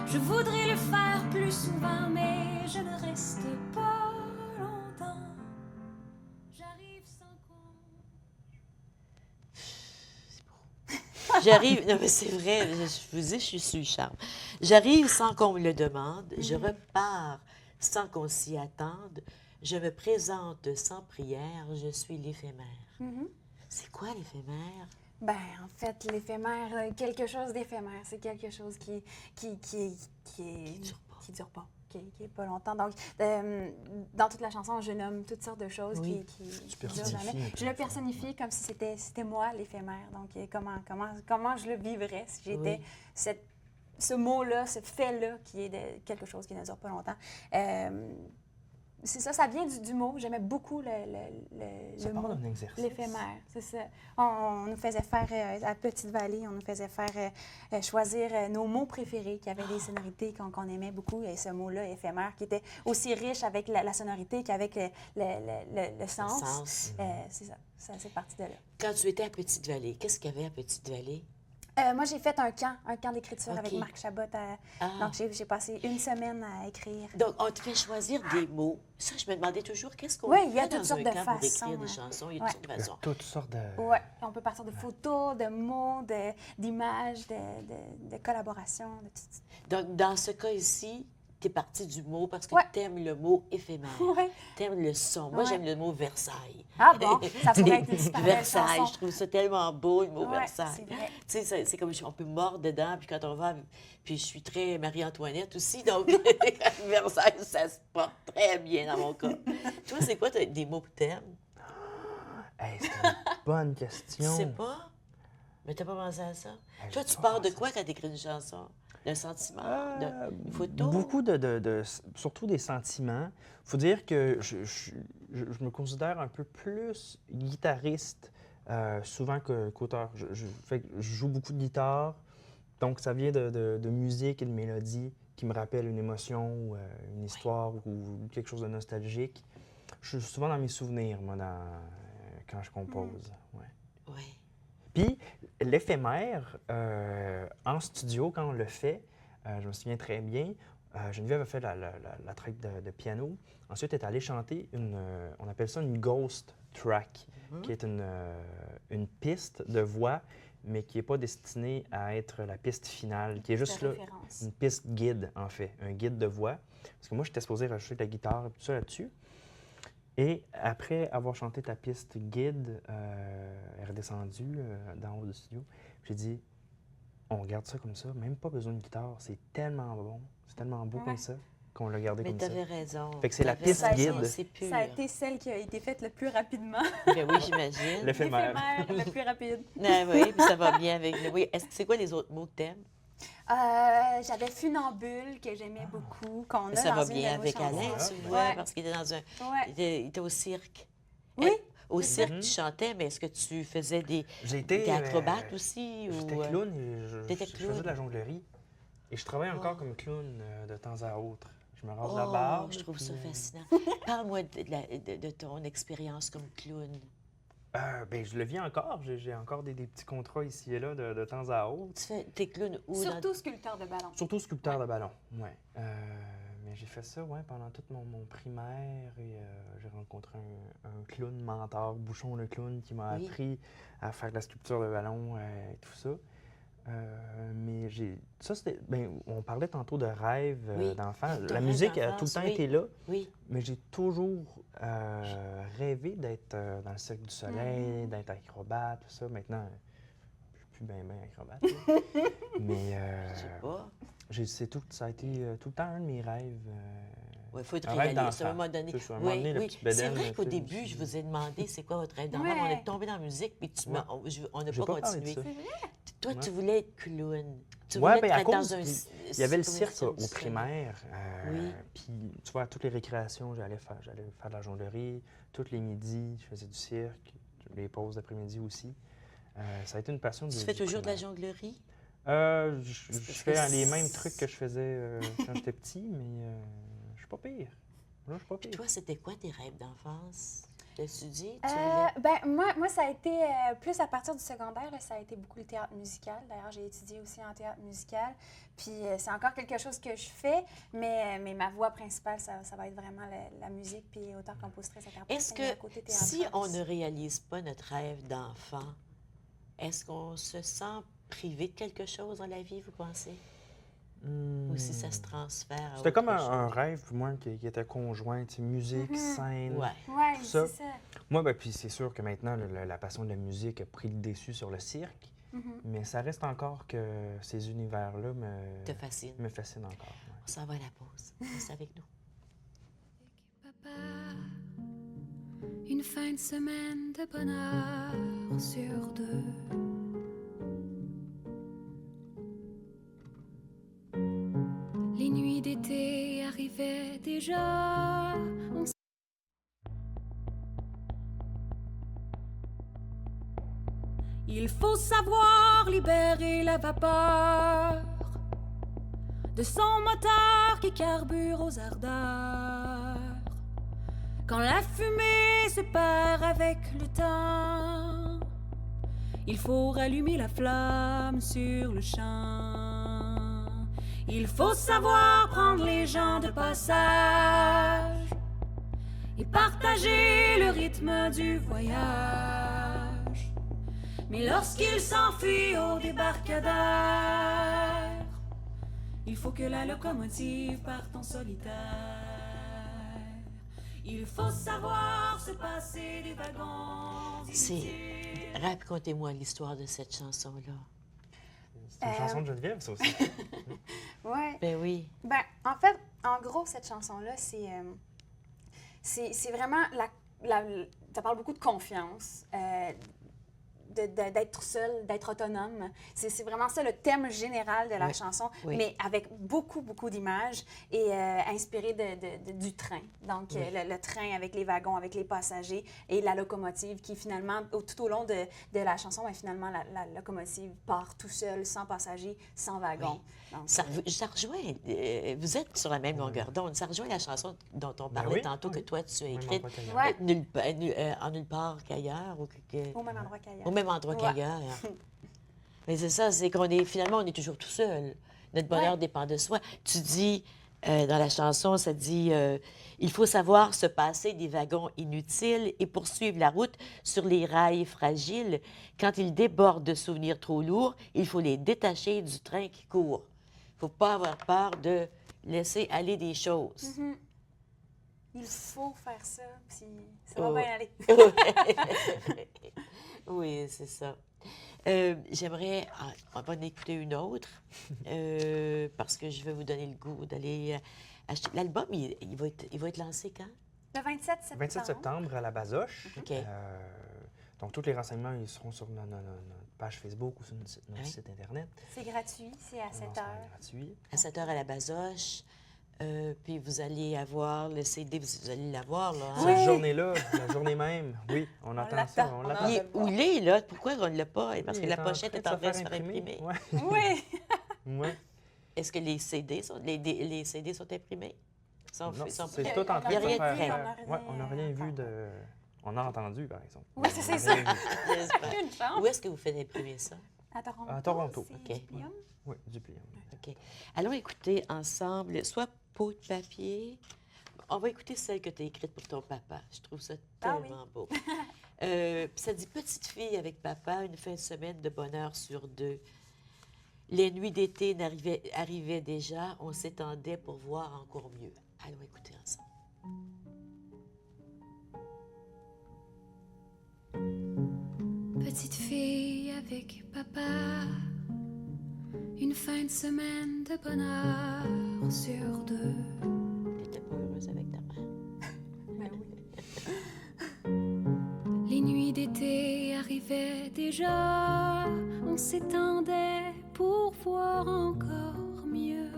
Je voudrais le faire plus souvent, mais je ne reste pas longtemps. J'arrive sans qu'on... J'arrive, non mais c'est vrai, je vous dis, je suis sous le charme. J'arrive sans qu'on me le demande, je repars sans qu'on s'y attende, je me présente sans prière, je suis l'éphémère. C'est quoi l'éphémère? Ben, en fait, l'éphémère, quelque chose d'éphémère, c'est quelque chose qui dure pas, qui est pas longtemps. Donc, dans toute la chanson, je nomme toutes sortes de choses Oui. qui durent personnifies jamais. un peu Je le ça. personnifie comme si c'était moi, l'éphémère. Donc, comment je le vivrais si j'étais Oui. ce mot-là, ce fait-là, qui est de quelque chose qui ne dure pas longtemps. C'est ça, ça vient du mot. J'aimais beaucoup Ça le part mot. d'un exercice. L'éphémère, c'est ça. On nous faisait faire, à Petite-Vallée, on nous faisait faire choisir nos mots préférés, qui avaient des sonorités qu'on aimait beaucoup. Et ce mot-là, éphémère, qui était aussi riche avec la sonorité qu'avec le sens. sens. C'est ça, c'est parti de là. Quand tu étais à Petite-Vallée, qu'est-ce qu'il y avait à Petite-Vallée? Moi, j'ai fait un camp d'écriture OK. avec Marc Chabot. Ah. Donc, j'ai passé une semaine à écrire. Donc, on te fait choisir des mots. Ça, je me demandais toujours, qu'est-ce qu'on Oui, il y a fait toutes dans sortes un de camp pour façons, écrire des hein. chansons? Il y a Ouais. toutes sortes de Il y a façons. toutes sortes de... Oui, on peut partir de photos, de mots, d'images, de collaborations, de tout. Donc, dans ce cas ici, tu es parti du mot parce que Ouais. tu aimes le mot éphémère. Ouais. Tu aimes le son. Moi, Ouais. j'aime le mot Versailles. Ah bon, ça pourrait être une super belle Versailles, chanson. je trouve ça tellement beau, le mot Ouais, Versailles. c'est vrai. Tu sais, c'est comme on peut mordre dedans, puis quand on va. Puis je suis très Marie-Antoinette aussi, donc Versailles, ça se porte très bien dans mon cas. Toi, c'est quoi des mots que t'aimes? Hey, c'est une bonne question. Tu sais pas? Mais t'as pas pensé à ça? Hey, Toi, j'ai tu pas pars de pensé quoi quand t'écris une chanson? D'un sentiment? D'une photo? Beaucoup surtout des sentiments. Il faut dire que je me considère un peu plus guitariste souvent qu'auteur. Fait que je joue beaucoup de guitare, donc ça vient de musique et de mélodie qui me rappellent une émotion ou une histoire ou quelque chose de nostalgique. Je suis souvent dans mes souvenirs, moi, quand je compose. Ouais. Oui. Puis, l'éphémère, en studio, quand on le fait, je me souviens très bien, Geneviève a fait la track de piano. Ensuite, elle est allée chanter on appelle ça une ghost track, qui est une piste de voix, mais qui n'est pas destinée à être la piste finale, qui est juste là, référence. une piste guide, en fait, un guide de voix. Parce que moi, j'étais supposé rajouter de la guitare et tout ça là-dessus. Et après avoir chanté ta piste guide, elle est redescendue d'en haut du studio. J'ai dit, on garde ça comme ça, même pas besoin de guitare, c'est tellement bon, c'est tellement beau comme ça qu'on l'a gardé Mais comme ça. t'avais raison. Fait que c'est la T'avais piste raison, guide. C'est pur. Ça a été celle qui a été faite le plus rapidement. Ben oui, j'imagine. L'éphémère. L'éphémère, le plus rapide. Ah oui, puis ça va bien avec le. Oui, c'est quoi les autres mots que t'aimes? J'avais Funambule, que j'aimais beaucoup, qu'on a Ça dans va une bien de nos avec chansons. Alain, tu Ouais. vois, Ouais. parce qu'il était dans un. Ouais. Il était au cirque. Oui, Au cirque, tu chantais, mais est-ce que tu faisais des J'étais acrobates aussi? J'étais ou, clown et je t'étais faisais clown? de la jonglerie. Et je travaille encore comme clown de temps à autre. Je me rase la Oh, barbe. je trouve ça puis, fascinant. Parle-moi de ton expérience comme clown. Ben, je le vis encore. J'ai encore des petits contrats ici et là de temps à autre. Tu fais tes clowns où? surtout sculpteur de ballon. Surtout sculpteur de ballon, ouais. Mais j'ai fait ça pendant tout mon primaire et j'ai rencontré un clown mentor, Bouchon le clown, qui m'a Oui. appris à faire de la sculpture de ballon et tout ça. Mais ça, c'était. On parlait tantôt de rêve Oui, d'enfant. ton La rêve musique a tout le d'enfance, temps oui. été là, Oui. mais j'ai toujours rêvé d'être dans le Cirque du Soleil, d'être acrobate, tout ça. Maintenant, je suis plus bien acrobate. Là. Mais Je sais pas. ça a été tout le temps un de mes rêves. Il faut être un rêve réaliste à un d'enfant. moment donné. C'est ça, à un moment donné, le petit C'est bédaine, vrai là, qu'au tu sais, début, je- je vous ai demandé c'est quoi votre rêve d'enfant. Ouais. On est tombé dans la musique, puis on n'a J'ai pas pas parlé de continué. ça. C'est vrai? Toi, Ouais. tu voulais être clown. Tu Ouais, voulais ben, à être dans cause un... il y avait le comme cirque Cirque au du Soleil. primaire. Oui. Puis, tu vois, à toutes les récréations, j'allais faire de la jongleurie. Tous les midis, je faisais du cirque. Les pauses d'après-midi aussi. Ça a été une passion Tu du fais toujours de la primaire. jonglerie? Je C'est parce fais que les mêmes trucs que je faisais quand j'étais petit, mais je suis pas pire. Là, je suis pas Puis pire. toi, c'était quoi tes rêves d'enfance? L'as-tu dit? Tu voulais... Ben, moi, ça a été plus à partir du secondaire, là, ça a été beaucoup le théâtre musical. D'ailleurs, j'ai étudié aussi en théâtre musical. Puis c'est encore quelque chose que je fais, mais ma voix principale, ça va être vraiment la musique, puis auteur-compositrice, interprète. Est-ce mais il y a que un côté théâtral si on aussi. ne réalise pas notre rêve d'enfant, est-ce qu'on se sent privé de quelque chose dans la vie, vous pensez? Ou si ça se transfère à C'était comme autre un chose? rêve pour moi qui était conjoint, tu sais, musique, scène. Ouais. Oui, tout ça. c'est ça. Moi, puis c'est sûr que maintenant, la passion de la musique a pris le dessus sur le cirque, mais ça reste encore que ces univers-là Te fascine. me fascinent encore. ouais. On s'en va à la pause. Reste avec nous. Papa, une fin de semaine de bonheur sur 2. Les nuits d'été arrivaient déjà. Il faut savoir libérer la vapeur de son moteur qui carbure aux ardeurs. Quand la fumée se perd avec le temps, il faut rallumer la flamme sur le champ. Il faut savoir prendre les gens de passage et partager le rythme du voyage. Mais lorsqu'il s'enfuit au débarcadère, il faut que la locomotive parte en solitaire. Il faut savoir se passer des wagons. Racontez-moi l'histoire de cette chanson-là. C'est une chanson de Geneviève, ça aussi. Ouais. Ben oui. Ben, en fait, en gros, cette chanson-là, c'est vraiment ça parle beaucoup de confiance, d'être seul, d'être autonome. C'est vraiment ça le thème général de la Oui. chanson, Oui. mais avec beaucoup, beaucoup d'images et inspiré du train. Donc, le train avec les wagons, avec les passagers et la locomotive qui, finalement, tout au long de la chanson, ben, finalement, la locomotive part tout seul, sans passagers, sans wagon. Donc, Ça rejoint, vous êtes sur la même longueur d'onde. Ça rejoint la chanson dont on Ben parlait oui, tantôt oui. que toi, tu as Même écrite. endroit qu'ailleurs. Ouais. En nulle part qu'ailleurs. au même endroit qu'ailleurs. Au même endroit Ouais. qu'ailleurs. Mais c'est ça, c'est finalement, on est toujours tout seul. Notre bonheur Ouais. dépend de soi. Tu dis, dans la chanson, ça dit il faut savoir se passer des wagons inutiles et poursuivre la route sur les rails fragiles. Quand ils débordent de souvenirs trop lourds, il faut les détacher du train qui court. Il ne faut pas avoir peur de laisser aller des choses. Mhm. Il faut faire ça, puis ça Oh. va bien aller. Oui, c'est ça. J'aimerais, on va en écouter une autre, parce que je vais vous donner le goût d'aller acheter. L'album, il va être lancé quand? Le 27 septembre. 27 septembre à la Basoche. OK. Donc, tous les renseignements, ils seront sur notre page Facebook ou sur notre Oui. site Internet. C'est gratuit, c'est à 7 Non, c'est heures. gratuit. À 7 heures à la Basoche. Puis vous allez avoir le CD, vous allez l'avoir, là. hein? Cette journée-là, la journée même, oui, on attend ça. l'attend, On on l'attend. a- Il est où il est, là? Pourquoi on ne l'a pas? Parce Il que est la en pochette est en train de se faire imprimer. Ouais. Oui! Ouais. Est-ce que les CD sont, les CD sont imprimés? Non, Sont- c'est prêts. tout en On a train de se rien faire. de prêt. On n'a rien vu de. On a entendu, par exemple. Oui, c'est On a ça. rien vu. J'espère. Une chance. Où est-ce que vous faites imprimer ça? À Toronto. À Toronto. C'est OK. du Plium. Oui, du pliant. OK. Allons écouter ensemble, soit peau de papier. On va écouter celle que tu as écrite pour ton papa. Je trouve ça Ah oui. tellement beau. Puis ça dit « Petite fille avec papa, une fin de semaine de bonheur sur 2. Les nuits d'été arrivaient déjà, on s'étendait pour voir encore mieux. » Allons écouter ensemble. Petite fille avec papa, une fin de semaine de bonheur sur 2. T'étais pas heureuse avec ta mère? Ben oui. Les nuits d'été arrivaient déjà, on s'étendait pour voir encore mieux.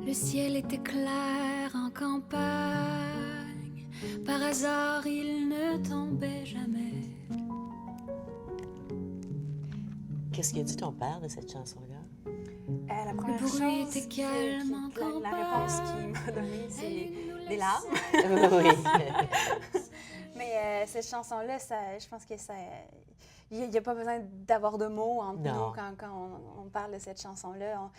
Le ciel était clair en campagne, par hasard il ne tombait jamais. Qu'est-ce qu'a dit ton père de cette chanson-là? La première bruit chose était calme en la réponse qu'il m'a donnée, c'est des larmes. Oui. Mais cette chanson-là, je pense que ça... Il n'y a pas besoin d'avoir de mots entre Non. nous quand on parle de cette chanson-là.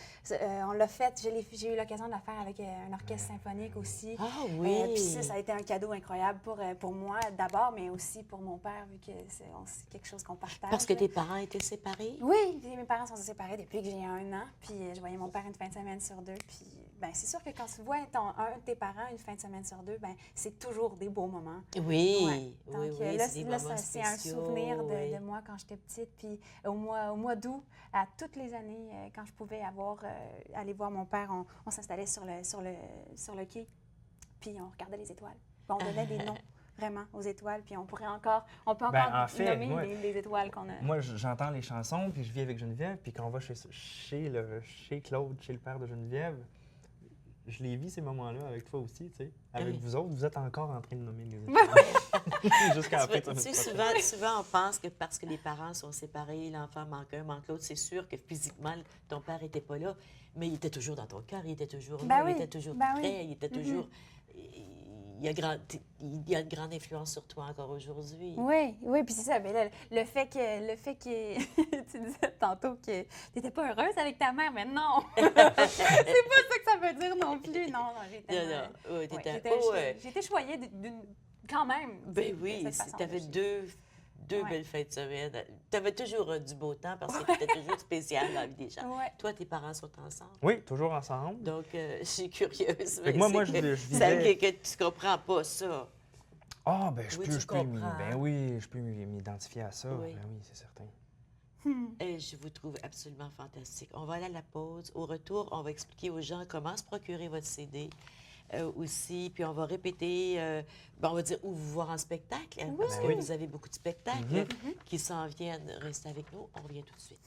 On l'a faite, j'ai eu l'occasion de la faire avec un orchestre symphonique aussi. Ah oui! Puis ça a été un cadeau incroyable pour moi d'abord, mais aussi pour mon père, vu que c'est quelque chose qu'on partage. Parce que là. tes parents étaient séparés? Oui, mes parents sont séparés depuis que j'ai 1 an, puis je voyais mon père une fin de semaine sur 2, puis ben c'est sûr que quand tu vois un de tes parents une fin de semaine sur 2, ben c'est toujours des beaux moments. Oui, Ouais. oui, Donc oui, là, c'est des là, moments c'est un spéciaux, souvenir oui. de moi quand j'étais petite, puis au mois d'août, à toutes les années, quand je pouvais aller voir mon père, on s'installait sur le quai, puis on regardait les étoiles. Puis on donnait des noms vraiment aux étoiles, puis on peut encore en fait, nommer moi- les étoiles qu'on a. Moi, j'entends les chansons, puis je vis avec Geneviève, puis quand on va chez Claude, chez le père de Geneviève, je les vis ces moments-là avec toi aussi, tu sais. Avec Oui. vous autres, vous êtes encore en train de nommer les étoiles. Jusqu'à la fin de Tu sais, semaine prochaine. souvent, on pense que parce que les parents sont séparés, l'enfant manque un, manque l'autre. C'est sûr que physiquement, ton père n'était pas là, mais il était toujours dans ton cœur, il était toujours Ben là, oui, il était toujours ben prêt, oui. il était Mhm. toujours... Il y a une grande influence sur toi encore aujourd'hui. Oui, oui, puis c'est ça. Mais là, le fait que tu disais tantôt que tu n'étais pas heureuse avec ta mère, mais non! C'est pas ça que ça veut dire non plus. Non, j'étais. Non, non, oui, t'étais- j'étais- oh, ouais. j'étais choyée quand même. Ben de oui, cette façon-là. tu avais deux Ouais. belles fins de semaine. Tu avais toujours du beau temps parce que tu étais toujours spécial dans la vie des gens. Ouais. Toi, tes parents sont ensemble. Oui, toujours ensemble. Donc, je suis curieuse. Fait que moi, c'est je que- vivais- c'est que tu comprends pas ça. Ah, ben, Oui, tu comprends. ben oui, je peux m'identifier à ça. Oui. Ben oui, c'est certain. Et je vous trouve absolument fantastique. On va aller à la pause. Au retour, on va expliquer aux gens comment se procurer votre CD aussi. Puis on va répéter, on va dire où vous voir en spectacle, hein, parce que Oui. vous avez beaucoup de spectacles qui s'en viennent. Restez avec nous. On revient tout de suite.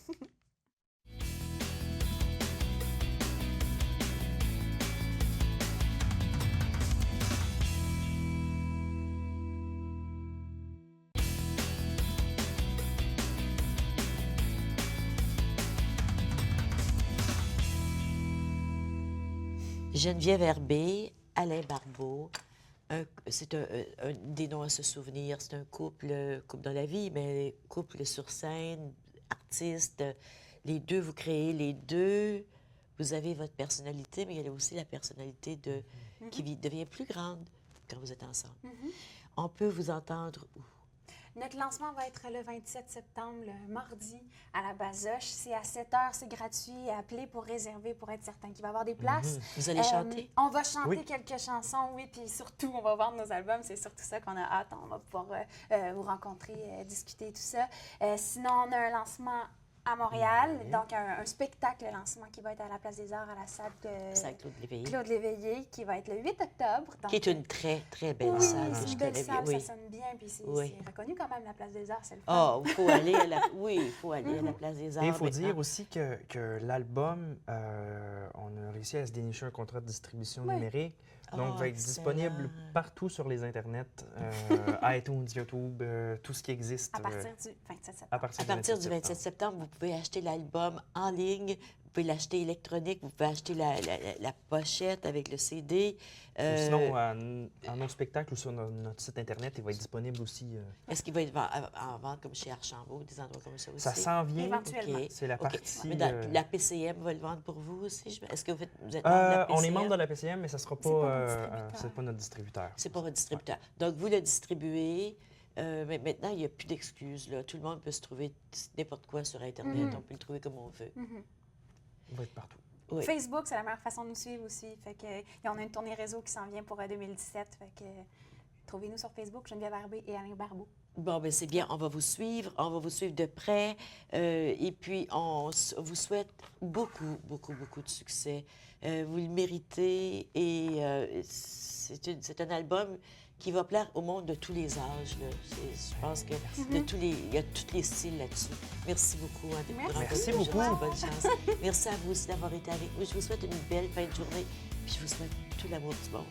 Geneviève Herbé, Alain Barbeau, c'est un des noms à se souvenir. C'est un couple dans la vie, mais couple sur scène, artiste. Les deux, vous créez les deux. Vous avez votre personnalité, mais il y a aussi la personnalité qui devient plus grande quand vous êtes ensemble. On peut vous entendre où? Notre lancement va être le 27 septembre, le mardi, à la Basoche. C'est à 7 h, c'est gratuit. Appelez pour réserver, pour être certain qu'il va y avoir des places. Vous allez chanter? On va chanter Oui. quelques chansons, oui, puis surtout, on va vendre nos albums. C'est surtout ça qu'on a hâte. On va pouvoir vous rencontrer, discuter, tout ça. Sinon, on a un lancement à Montréal, Oui. donc un spectacle lancement qui va être à la Place des Arts, à la salle C'est avec Claude Léveillé, Claude Léveillé, qui va être le 8 octobre. Donc, qui est une très, très belle oui, salle. c'est que je une belle connais bien. salle, Oui. ça sonne bien, puis c'est Oui. c'est reconnu quand même, la Place des Arts, c'est le fun. Ah, il faut aller à la... Oui, il faut aller à la Place des Arts. Et il faut maintenant. dire aussi que l'album, on a réussi à se dénicher un contrat de distribution Oui. numérique. Donc, Ah, va être excellent. disponible partout sur les internets, iTunes, YouTube, tout ce qui existe. À partir du 27 septembre. à partir À partir du 27 septembre, vous pouvez acheter l'album en ligne pouvez l'acheter électronique, vous pouvez acheter la pochette avec le CD. Ou sinon, en nos spectacles ou sur notre site Internet, il va être disponible aussi. Est-ce qu'il va être en vente comme chez Archambault, des endroits comme ça aussi? Ça s'en vient. Éventuellement. OK. C'est la OK. partie... Mais la PCM va le vendre pour vous aussi? Est-ce que vous êtes membre de la PCM? on est membre de la PCM, mais ça ne sera C'est pas notre distributeur. C'est pas votre distributeur. Donc, vous le distribuez. Mais maintenant, il n'y a plus d'excuses. Là. Tout le monde peut se trouver n'importe quoi sur Internet. On peut le trouver comme on veut. Il va être partout. Oui. Facebook, c'est la meilleure façon de nous suivre aussi. Fait que, et on a une tournée réseau qui s'en vient pour 2017. Fait que, trouvez-nous sur Facebook, Geneviève Herbé et Alain Barbeau. Bon, bien, c'est bien. On va vous suivre de près. Et puis, on vous souhaite beaucoup, beaucoup, beaucoup de succès. Vous le méritez. Et c'est un album qui va plaire au monde de tous les âges. Là. Je pense que il y a tous les styles là-dessus. Merci beaucoup. Hein, Merci beaucoup. Bonne chance. Merci à vous aussi d'avoir été avec nous. Je vous souhaite une belle fin de journée. Puis je vous souhaite tout l'amour du monde.